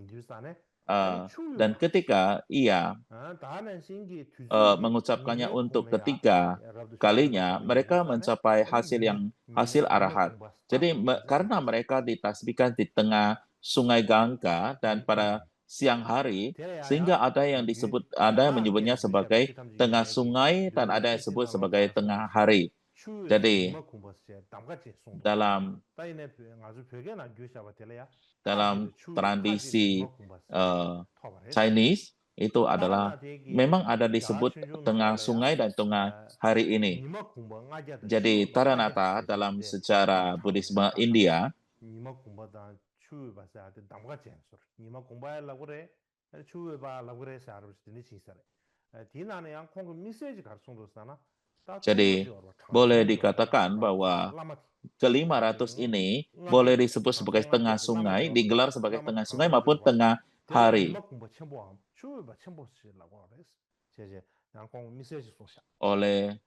mengucapkannya untuk ketiga kalinya, mereka mencapai hasil arahat. Jadi karena mereka ditasbihkan di tengah Sungai Gangga dan pada siang hari, sehingga ada yang menyebutnya sebagai tengah sungai dan ada yang disebut sebagai tengah hari. Jadi dalam tradisi Chinese itu adalah memang ada disebut tengah sungai dan tengah hari ini. Jadi Taranatha dalam sejarah Buddhisme India jadi boleh dikatakan bahwa ke-500 ini boleh disebut sebagai tengah sungai, digelar sebagai tengah sungai maupun tengah hari. Oleh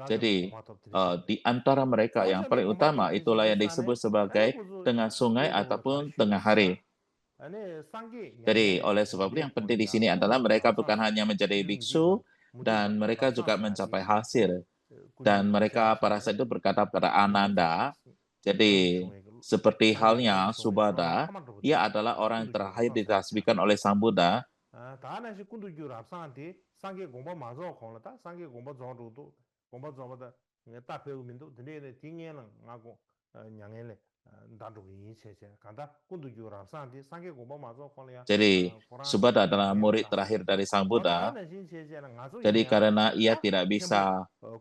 Jadi, di antara mereka yang paling utama itulah yang disebut sebagai tengah sungai ataupun tengah hari. Jadi, oleh sebab itu yang penting di sini adalah mereka bukan hanya menjadi biksu, dan mereka juga mencapai hasil. Dan mereka pada saat itu berkata pada Ananda, jadi seperti halnya Subhada, ia adalah orang yang terakhir ditasbihkan oleh Sang Buddha. 다나시 군도 규랍상한테 상계 공부 마저 공라다 상계 공부 정도도 공부 정보다 다 배우면도 근데 딩에는 하고 냥엘레 나도 이 체제 간다 군도 규 랍상한테 상계 공부 마저 공이야 Jadi, 고란 Subhada adalah murid 냥엘라 terakhir dari Sang 어 Buddha. 다나신 체제는 가서 Jadi 이내야 karena ia 다 tidak 첨부 bisa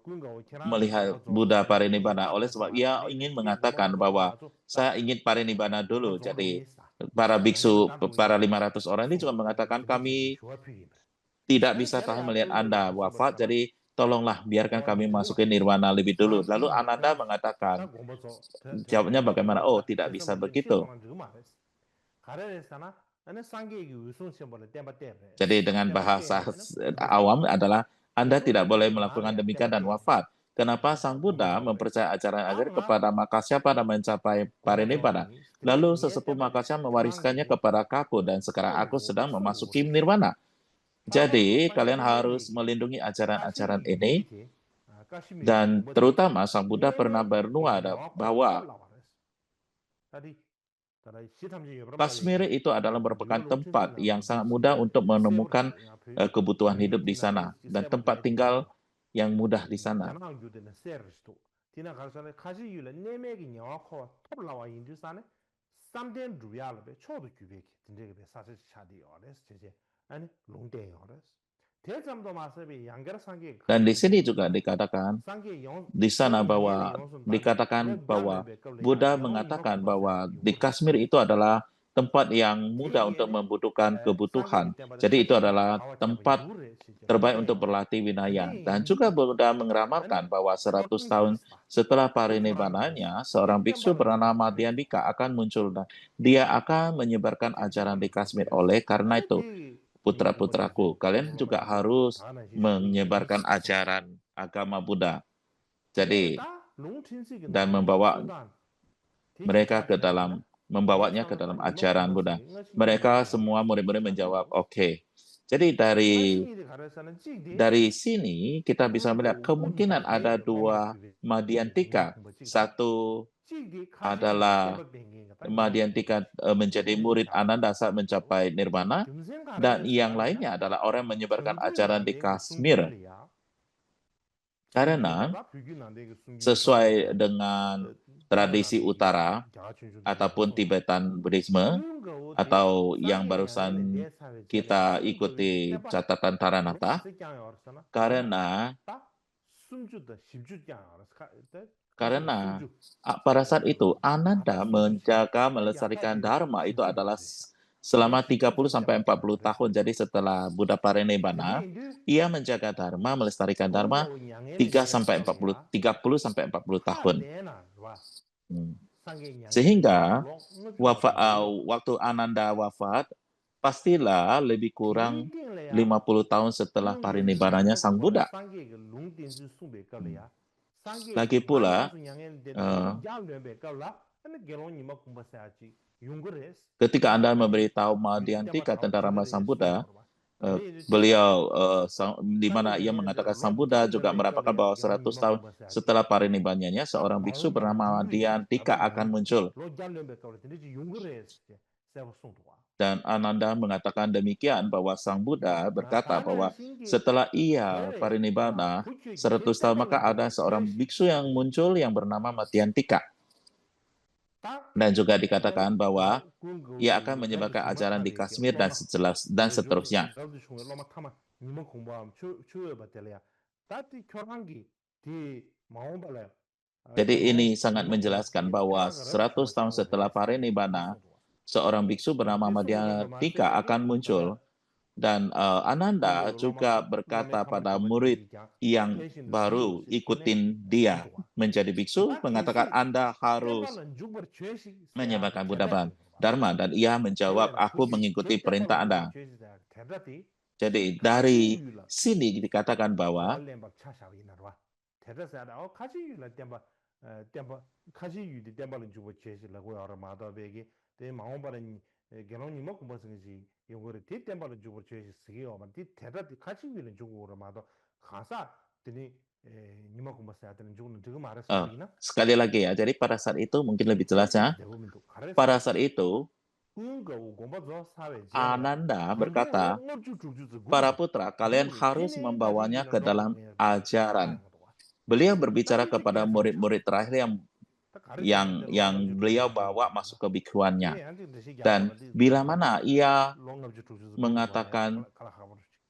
군가 오케라는 melihat 공부 좀 Buddha 세레 딩에 parinibbana, 다 oleh 배워 sebab 봐 ia 근데 ingin 딩에 공부 mengatakan 좀 bahwa 마저 다 saya ingin parinibbana 공부 dulu. 정도 Jadi 있어 para 냥엘라 biksu, 나도 para 이 500 orang ini juga 소 mengatakan, 근데 kami 좋아 필이 tidak 아니 bisa 걔네 tahan 야 melihat 그거 Anda 무슨 wafat, 말이잖아 jadi tolonglah biarkan 어 kami 누구 masukin nirwana lebih dulu. Lalu 사실 Ananda mengatakan, 다 공부서 jawabnya 대사 bagaimana? Oh, 말했다 tidak 대사 bisa 말은 begitu. 최소한 저 말했어 가래에서나 아니 상계기 우선 시험을 땜바 땜베 Jadi dengan 땜바 bahasa 땜베는 awam adalah Anda 우선 tidak boleh 시험을 melakukan 말해야 demikian 땜바 dan 땜베 wafat. Kenapa Sang 공부 Buddha 저버렸어 mempercayai ajaran agar 다가 kepada Makasya pada mencapai 공부 parinibbana? 저버니 Lalu 근데 예 sesepuh 땜바 Makasya mewariskannya 교랑기디 kepada Kaku, dan sekarang aku 초고 sedang memasuki 초고레스 nirwana. 다만도 Jadi kalian 상계기 harus 렘베기 melindungi ajaran-ajaran 가시미 ini, 유비티 가시미 유비 dan 공부디 terutama Sang Buddha pernah 니에네 bernua 냐와코 bahwa 탑라바레스 다디 다라 시탐지 Kashmir 여브라바레기 itu adalah merupakan 뉴얼로 tempat 튼신나 yang sangat 버디시 mudah untuk menemukan 세브라 야페 kebutuhan hidup di 디나데 sana, dan tempat 세브라데 tinggal 디나도 yang mudah di sana. 자나 유데나 세르스도 디나 가르사네 카시유레 네메기 냐와코 탑라와 인두사네 삼덴 루야르베 초도 규베기 딘데게 사실 차디 어레스 제제 아니 롱데 어레스 대잠도 마세비 양가라 상게 Dan di 가르사네 sini juga dikatakan 상게 영 di sana 영 냥엘레 bahwa 영선 다디 dikatakan 로 bahwa 잘레베 걸레야 Buddha 영 이마 mengatakan 콤바세라 bahwa di 용거레스 Kashmir itu adalah tempat yang mudah untuk 대예네 membutuhkan kebutuhan. 상계기 때문에 Jadi itu 카시유레 adalah 가와차바 tempat 유레 시제 terbaik 롱데 untuk 어레스 berlatih winaya. 근데 Dan juga 인두디 Buddha 아니 meramalkan bahwa 100 초등기 tahun 레스바 setelah 초초라는 레스 parinibbananya, seorang biksu 땜땜발라 bernama 레스 Madhyandika akan muncul, dan dia akan menyebarkan ajaran di Kashmir. Oleh karena 아니 itu, 디 공부되지 putra-putraku, kalian juga 공부라바디 harus 다나시 쇼기 menyebarkan 유스바소 ajaran agama Buddha. Jadi, 데다 롱친식이 dan 나와코 membawa 순단 mereka ke 대시차차나 dalam, membawanya ke 니상다 dalam 니모 ajaran Buddha. 공부세 응아신기 Mereka 유레 semua murid-murid menjawab, 차디오레스 oke. Jadi 응아신기디 가르사는 찌디 dari sini kita bisa melihat 꿀고 kemungkinan 꿀다게 ada 맘바 dua 규베 공부 Madhyandika. 공부 찌디 Satu 찌디 카시유레 adalah 땜바 뱅긴 같다 니모 공부세 Madhyandika menjadi 롱데 murid 샤바 Ananda saat mencapai nirvana, 금생 dan 가르레스 yang 말이야 lainnya adalah orang yang menyebarkan ajaran di 정규난데 그 Kashmir. 숨규일이야 Karena 정규일이다 불규난데 그 sesuai 숨규일이다 dengan tradisi 뎨나데 이 utara 야춘주도 ataupun 야송도 Tibetan Buddhisme, 군가 어디 atau yang 상계 양엘레 barusan 내사회 제레 kita 군도 ikuti 땜바 catatan Taranatha, 레스 짱이 알았잖아 아니 karena 딱 숨주다 십주 짱 알았어 가서 karena 숨주 pada saat itu 아다 Ananda 숨주 menjaga 아 melestarikan 야까지 Dharma itu 십주 adalah 버드야 selama 내 30 십주 sampai 짱 땜바 40 그랬어 tahun. Jadi setelah Buddha parinibbana, 근데 ia menjaga Dharma, melestarikan 군가 Dharma 양엘레 3 내사 sampai 40 걸레야 30 sampai 40 파 tahun. 내나 봐 Hmm. 상계 양엘레 Sehingga 내사로 응어주다 비유로 waktu Ananda wafat, pastilah lebih kurang 디딩래야 50 tahun setelah 꿍기 parinibbananya 냥코 Sang 그거라 Buddha. 상계 그 롱딘지 숭배 걸려야 상계 Lagi pula, 나냥수 냥엘데 eh, 롱 야르베 걸라 아니 게론이 막 공부해야지 용거레스 ketika Anda 야까지 memberitahu 유비 때마 Madhyandika 다오 tentang Rama 팅거레 Sang Buddha, 숨어봐 근데 이제 때마 beliau di 상계 mana ia 냥엘데 mengatakan Sang 로 Buddha juga 잘르베 merapakan 걸려야 bahwa 게론이 100 막 tahun 공부해야지 setelah parinibbananya, 딱 seorang biksu 마음바로 bernama 누구이지 Madhyandika 나도 akan muncul. 로 잘르베 걸려 근데 이제 용거레스 세버 송도와 Dan Ananda mengatakan demikian, bahwa Sang Buddha berkata 다나 bahwa 신기 setelah ia 걔네 와 parinibbana 부추기 100 tahun, maka 때때로 ada seorang 제시 biksu yang muncul yang bernama Madhyandika. 딱 Dan juga 아니 dikatakan bahwa ia akan 군고 럽도 menyebarkan 중마 ajaran di 타베게 Kashmir dan 로마 dan 요요 seterusnya. 럽도 중에 로마 타마 니만 공부하면 추여 받들이야 따티 교란기 디 마음발래 Jadi 게론 ini sangat 니만 menjelaskan 공부지 bahwa 교란가 럽 100 tahun 중앙상고 setelah 그랬어 parinibbana, 세버송도와 seorang biksu bernama 대승전도 Madhyandika 마세베게 akan 다다 muncul. Dan Ananda 군고 juga 로마 로마메 berkata 타마 pada 타마 murid 디기장 yang 대신도 baru 신도시 걔네 ikutin dia 송도와 menjadi biksu, 딱 mengatakan 대시 Anda harus 땜발은 죽버 죄시 세야 menyebarkan Buddha 대다티 봐 Dharma. Dan ia menjawab, 걔네는 aku 부기 mengikuti 저 땜발은 perintah 죽버 Anda. 죄시 대다티 Jadi dari sini dikatakan bahwa sekali lagi ya, jadi pada saat itu mungkin lebih jelasnya, pada saat itu Ananda berkata, para putra, kalian harus membawanya ke dalam ajaran. Beliau berbicara kepada murid-murid terakhir yang beliau bawa masuk ke biksuannya. Dan bila mana ia mengatakan,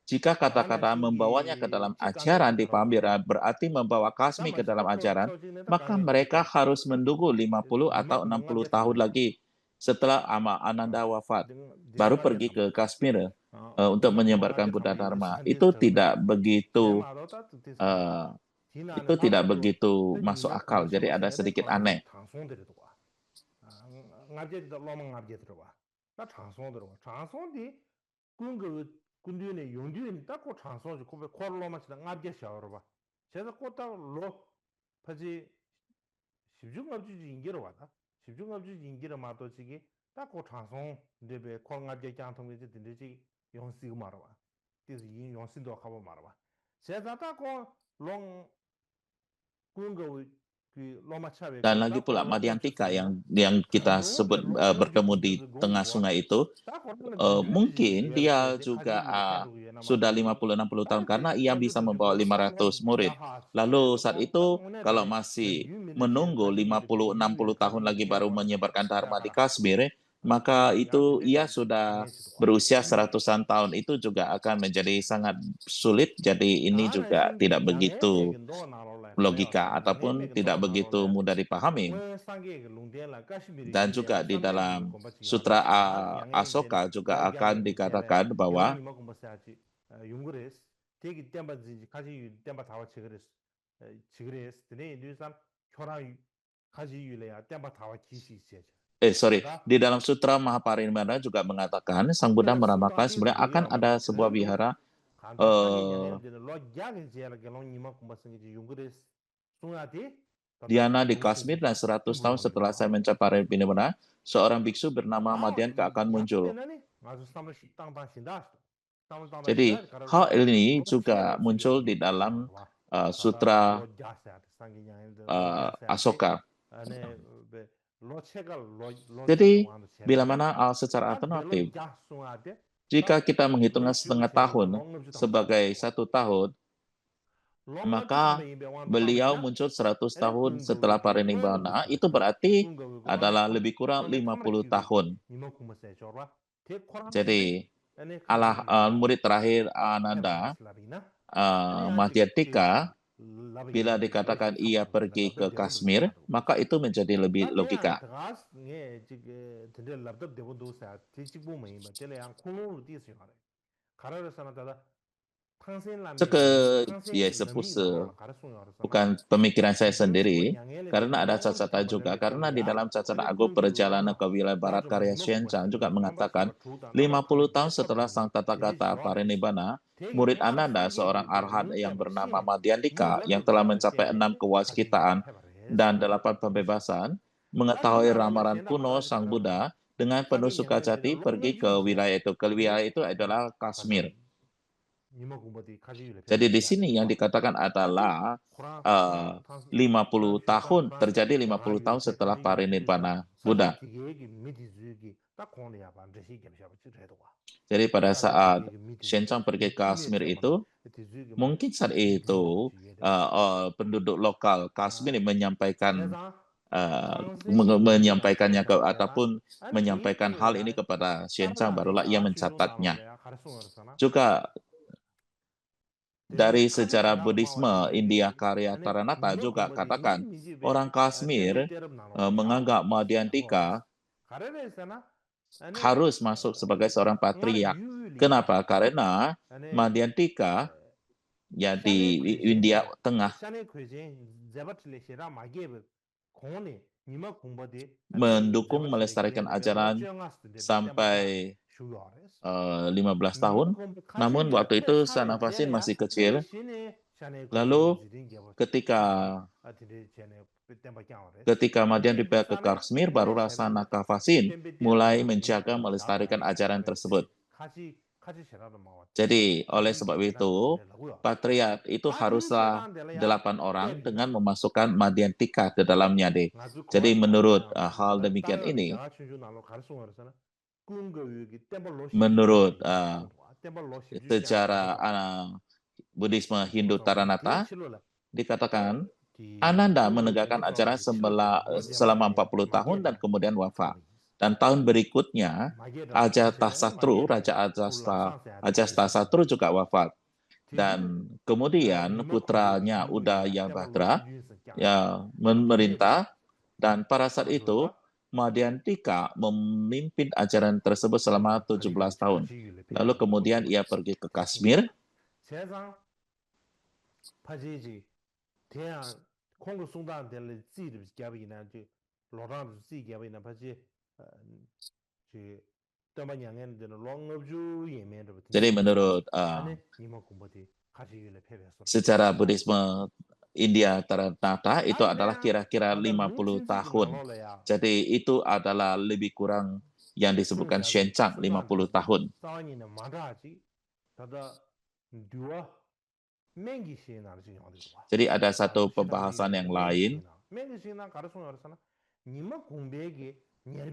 jika kata-kata membawanya ke dalam ajaran dipahami berarti membawa Kasmi ke dalam ajaran, maka mereka harus menunggu 50 atau 60 tahun lagi setelah Ananda wafat, baru pergi ke Kashmir untuk menyebarkan Buddha Dharma. Itu tidak begitu masuk akal, jadi ada sedikit aneh. Dan lagi pula Madhyantika yang kita sebut bertemu di tengah sungai itu, mungkin dia juga sudah 50-60 tahun karena ia bisa membawa 500 murid. Lalu saat itu kalau masih menunggu 50-60 tahun lagi baru menyebarkan Dharma di Kashmir, maka itu ia sudah berusia seratusan tahun, itu juga akan menjadi sangat sulit. Jadi ini juga tidak begitu logika ataupun tidak begitu mudah dipahami. Dan juga di dalam Sutra Asoka juga akan dikatakan bahwa di dalam Sutra Mahaparinibbana juga mengatakan Sang Buddha meramalkan sebenarnya akan ada sebuah wihara Dhyana di Kashmir, dan 100 tahun setelah saya mencapai Parinibbana, seorang biksu bernama Madhyanta akan muncul. Jadi hal ini juga muncul di dalam Sutra Asoka. Jadi bila mana secara alternatif, jika kita menghitungnya setengah tahun sebagai 1 tahun, maka beliau muncul 100 tahun setelah Parinibbana, itu berarti adalah lebih kurang 50 tahun. Jadi murid terakhir Ananda, Madhyantika, bila dikatakan ia pergi ke Kashmir, maka itu menjadi lebih logika. Bukan pemikiran saya sendiri, karena ada catatan juga. Karena di dalam catatan Agung Perjalanan ke Wilayah Barat karya Xuanzang juga mengatakan 50 tahun setelah Sang Tathagata Parinibbana, murid Ananda, seorang arhat yang bernama Madhyandika, yang telah mencapai 6 kewaskitaan dan 8 pembebasan, mengetahui ramalan kuno Sang Buddha dengan penuh sukacita pergi ke wilayah itu. Ke wilayah itu adalah Kashmir. Jadi di sini yang dikatakan adalah 50 tahun, terjadi 50 tahun setelah Parinibbana Buddha. Jadi pada saat Xuanzang pergi ke Kashmir itu, mungkin saat itu penduduk lokal Kashmir menyampaikannya ataupun menyampaikan hal ini kepada Xuanzang, barulah ia mencatatnya. Juga dari sejarah Buddhisme India karya Taranatha juga katakan orang Kashmir menganggap Madhyantika harus masuk sebagai seorang patriark. Kenapa? Karena Madhyantika ya di India Tengah mendukung melestarikan ajaran sampai 15 tahun. Namun waktu itu Sanafasin masih kecil. Lalu ketika Madian dipindah ke Kashmir, barulah Sanakafasin mulai menjaga melestarikan ajaran tersebut. Jadi oleh sebab itu, patriark itu haruslah 8 orang dengan memasukkan Madhyantika ke dalamnya deh. Jadi menurut hal demikian ini, menurut sejarah Buddhisme Hindu Taranata, dikatakan Ananda menegakkan ajaran selama 40 tahun dan kemudian wafat. Dan tahun berikutnya, Ajatasatru, Raja Ajatasatru juga wafat. Dan kemudian putranya Udayabhadra ya memerintah, dan pada saat itu Madhyantika memimpin ajaran tersebut selama 17 tahun. Lalu kemudian ia pergi ke Kashmir. Jadi menurut secara Buddhisme India Taranata itu adalah kira-kira 50 tahun. Jadi itu adalah lebih kurang yang disebutkan Shencang, 50 tahun. Jadi ada satu pembahasan yang lain,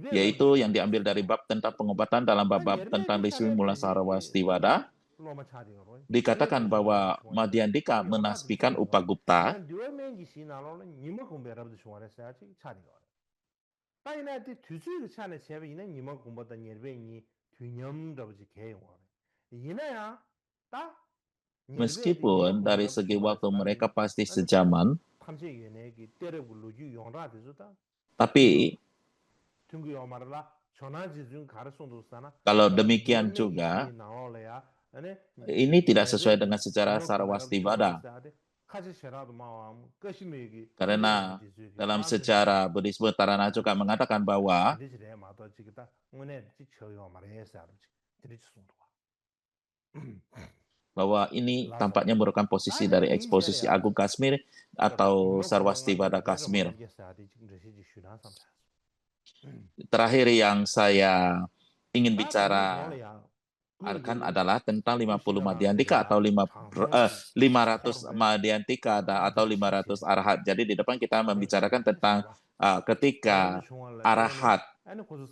yaitu yang diambil dari bab tentang pengobatan dalam bab tentang Rishwi Mula Sarwastivada. Dikatakan bahwa Madhyandika menasbikan Upagupta. Meskipun dari segi waktu mereka pasti sejaman, tapi kalau demikian juga, ini tidak sesuai dengan sejarah Sarwastivada. Karena dalam sejarah Buddhisme Tarana juga mengatakan bahwa ini tampaknya merupakan posisi dari eksposisi Agung Kashmir atau Sarwastivada Kashmir. Terakhir yang saya ingin bicara adalah tentang 50 Madhyantika atau 500 Madhyantika atau 500 Arahat. Jadi di depan kita membicarakan tentang ketika Arahat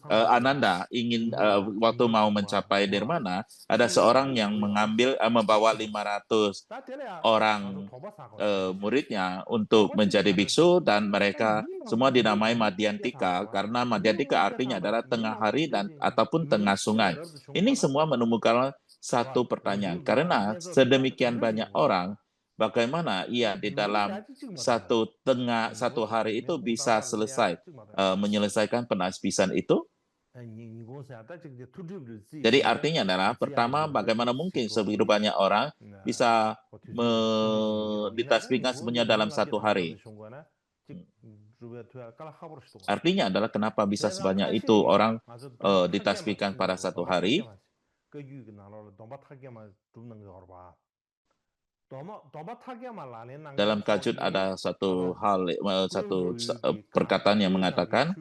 Ananda ingin waktu mau mencapai nirmana, ada seorang yang membawa 500 orang muridnya untuk menjadi biksu, dan mereka semua dinamai Madhyantika karena Madhyantika artinya adalah tengah hari ataupun tengah sungai. Ini semua menemukan satu pertanyaan, karena sedemikian banyak orang, bagaimana ia di dalam satu hari itu bisa selesai menyelesaikan penasbisan itu? Jadi artinya adalah, pertama, bagaimana mungkin sebegitu banyak orang bisa ditasbihkan semuanya dalam satu hari? Artinya adalah kenapa bisa sebanyak itu orang ditasbihkan pada satu hari? Dalam Kajut ada satu perkataan yang mengatakan,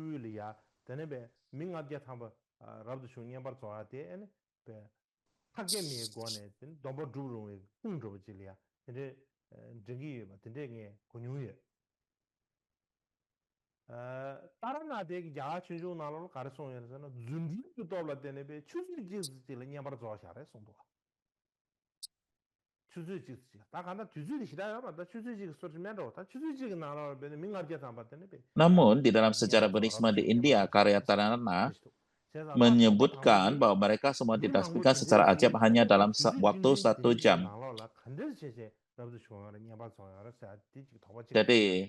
namun di dalam sejarah Buddhisme di India, karya Tarana menyebutkan bahwa mereka semua ditasbihkan secara ajaib hanya dalam waktu 1 jam. Jadi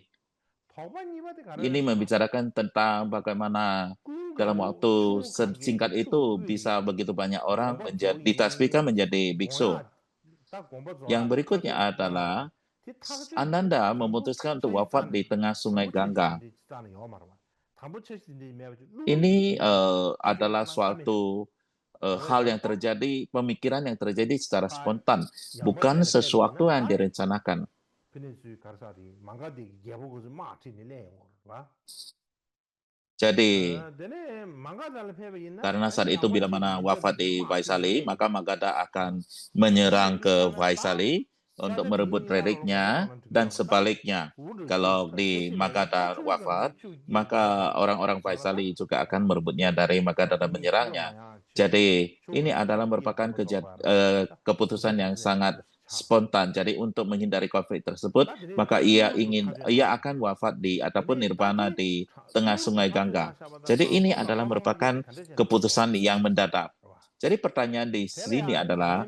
ini membicarakan tentang bagaimana dalam waktu singkat itu bisa begitu banyak orang ditasbihkan menjadi biksu. Yang berikutnya adalah Ananda memutuskan untuk wafat di tengah Sungai Gangga. Ini adalah suatu hal yang terjadi, pemikiran yang terjadi secara spontan, bukan sesuatu yang direncanakan. Jadi, karena saat itu bila mana wafat di Vaisali, maka Magadha akan menyerang ke Vaisali untuk merebut reliknya, dan sebaliknya. Kalau di Magadha wafat, maka orang-orang Vaisali juga akan merebutnya dari Magadha dan menyerangnya. Jadi, ini adalah merupakan keputusan yang sangat spontan. Jadi, untuk menghindari konflik tersebut, maka ia akan wafat ataupun nirvana di tengah Sungai Gangga. Jadi ini adalah merupakan keputusan yang mendadak. Jadi pertanyaan di sini adalah,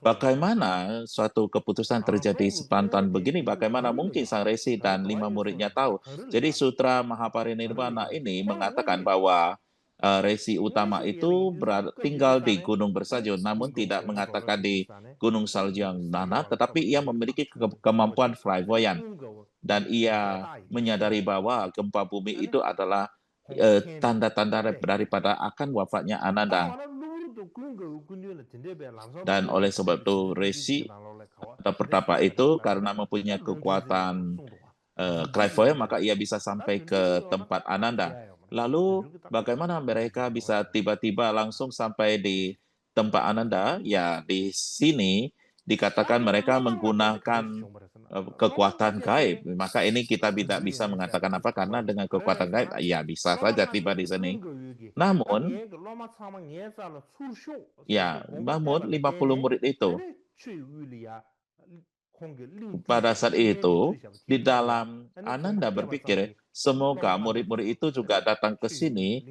bagaimana suatu keputusan terjadi spontan begini? Bagaimana mungkin Sang Resi dan 5 muridnya tahu? Jadi Sutra Mahaparinirvana ini mengatakan bahwa Resi utama itu tinggal di Gunung Bersalju, namun tidak mengatakan di Gunung Salju yang nana, tetapi ia memiliki kemampuan flamboyan. Dan ia menyadari bahwa gempa bumi itu adalah tanda-tanda daripada akan wafatnya Ananda. Dan oleh sebab itu Resi atau Pertapa itu karena mempunyai kekuatan clairvoyant, maka ia bisa sampai ke tempat Ananda. Lalu bagaimana mereka bisa tiba-tiba langsung sampai di tempat Ananda? Ya, di sini dikatakan mereka menggunakan kekuatan gaib. Maka ini kita tidak bisa mengatakan apa, karena dengan kekuatan gaib, ya bisa saja tiba di sini. Namun, 50 murid itu, pada saat itu, di dalam Ananda berpikir, semoga murid-murid itu juga datang ke sini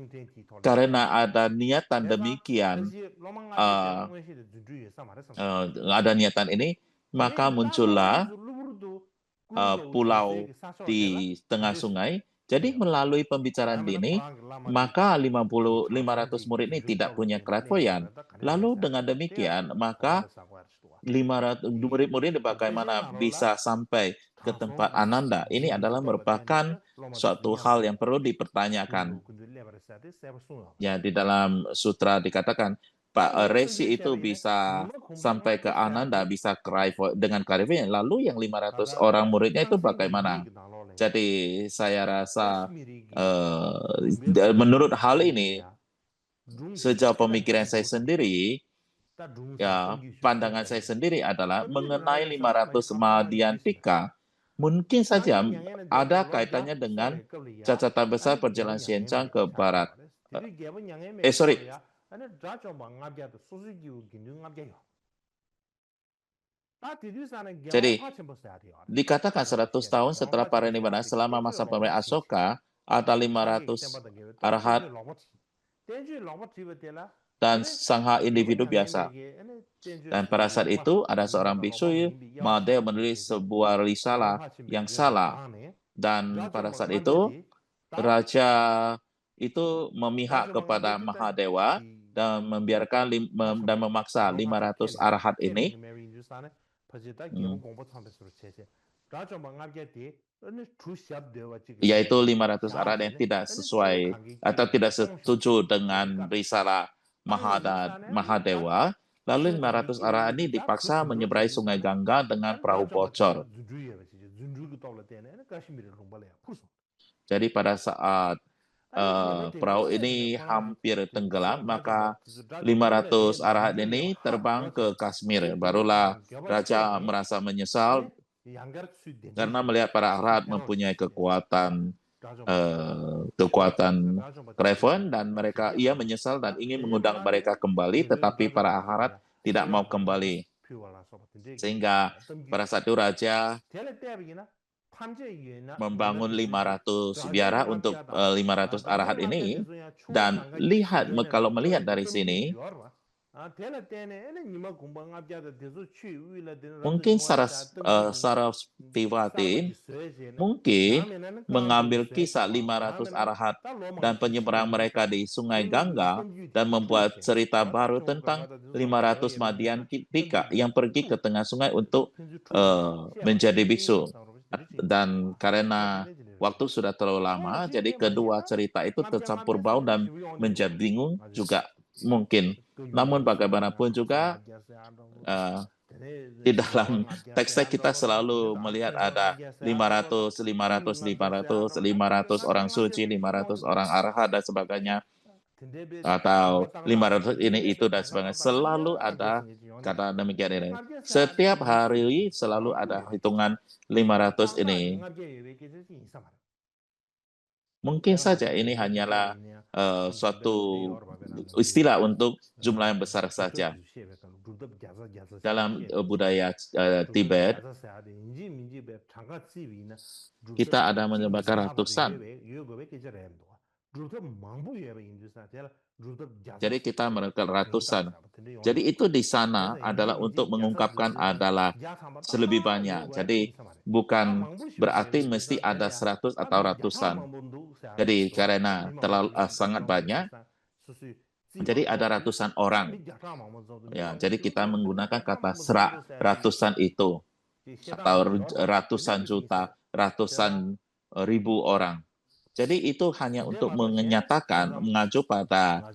karena ada niatan demikian, ada niatan ini, maka muncullah pulau di tengah sungai. Jadi melalui pembicaraan ini, maka 500 murid ini tidak punya clairvoyant. Lalu dengan demikian, maka 500 murid-murid ini bagaimana bisa sampai ke tempat Ananda? Ini adalah merupakan suatu hal yang perlu dipertanyakan. Ya, di dalam sutra dikatakan, Pak Resi itu bisa sampai ke Ananda, bisa dengan clairvoyant. Lalu yang 500 orang muridnya itu bagaimana? Jadi saya rasa menurut hal ini, sejauh pemikiran saya sendiri, ya, pandangan saya sendiri adalah mengenai 500 Madhyantika, mungkin saja ada kaitannya dengan catatan besar perjalanan Xianzhang ke barat. Sorry. Jadi, dikatakan 100 tahun setelah parinibbana, selama masa pemerintahan Asoka, ada 500 arahat dan sangha individu biasa. Dan pada saat itu, ada seorang biksu, Mahadeva, menulis sebuah risalah yang salah. Dan pada saat itu, raja itu memihak kepada Mahadeva dan membiarkan dan memaksa 500 arahat ini, yaitu 500 arahat yang tidak sesuai atau tidak setuju dengan risalah Mahadeva. Lalu 500 arahat ini dipaksa menyeberangi Sungai Gangga dengan perahu bocor. Jadi pada saat perahu ini hampir tenggelam, maka 500 arahat ini terbang ke Kashmir. Barulah raja merasa menyesal karena melihat para arahat mempunyai kekuatan clairvoyant, dan ia menyesal dan ingin mengundang mereka kembali, tetapi para arahat tidak mau kembali. Sehingga pada saat itu raja membangun 500 biara untuk 500 arahat ini. Dan kalau melihat dari sini, Mungkin secara privatin, mungkin mengambil kisah 500 arahat dan penyeberang mereka di Sungai Gangga dan membuat cerita baru tentang 500 Madian Pika yang pergi ke tengah sungai untuk menjadi biksu. Dan karena waktu sudah terlalu lama, jadi kedua cerita itu tercampur baur dan menjadi bingung juga mungkin. Namun bagaimanapun juga, di dalam teks-teks kita selalu melihat ada 500, 500, 500, 500 orang suci, 500 orang arhat, dan sebagainya. Atau 500 ini, itu, dan sebagainya. Selalu ada kata demikian ini. Setiap hari selalu ada hitungan 500 ini. Mungkin saja ini hanyalah suatu istilah untuk jumlah yang besar saja. Dalam budaya Tibet, kita ada menyebutkan ratusan. Jadi kita menekan ratusan. Jadi itu di sana adalah untuk mengungkapkan adalah selebih banyak. Jadi bukan berarti mesti ada 100 atau ratusan. Jadi karena terlalu sangat banyak, jadi ada ratusan orang. Ya, jadi kita menggunakan kata ratusan itu, atau ratusan juta, ratusan ribu orang. Jadi itu hanya untuk menyatakan, mengacu pada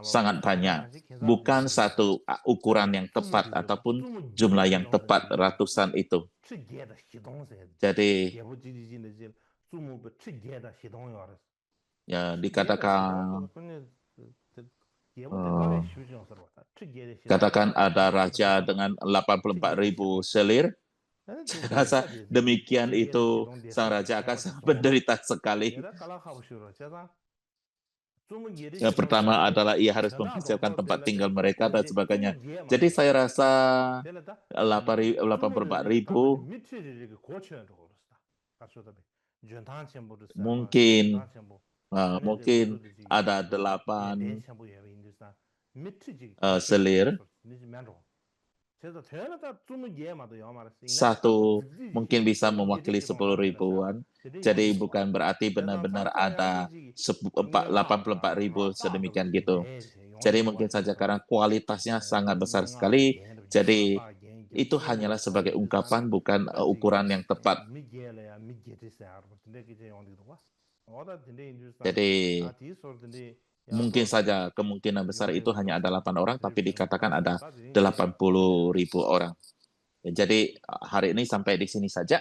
sangat banyak, bukan satu ukuran yang tepat ataupun jumlah yang tepat ratusan itu. Jadi ya dikatakan katakan ada raja dengan 84.000 selir. Saya rasa demikian itu sang raja akan sangat menderita sekali. Yang pertama adalah ia harus mempersiapkan tempat tinggal mereka dan sebagainya. Jadi saya rasa 84.000 mungkin ada 8 selir. Satu mungkin bisa mewakili 10 ribuan. Jadi bukan berarti benar-benar ada 84.000 sedemikian gitu. Jadi mungkin saja karena kualitasnya sangat besar sekali, jadi itu hanyalah sebagai ungkapan, bukan ukuran yang tepat. Jadi mungkin saja kemungkinan besar itu hanya ada 8 orang, tapi dikatakan ada 80.000 orang. Jadi hari ini sampai di sini saja.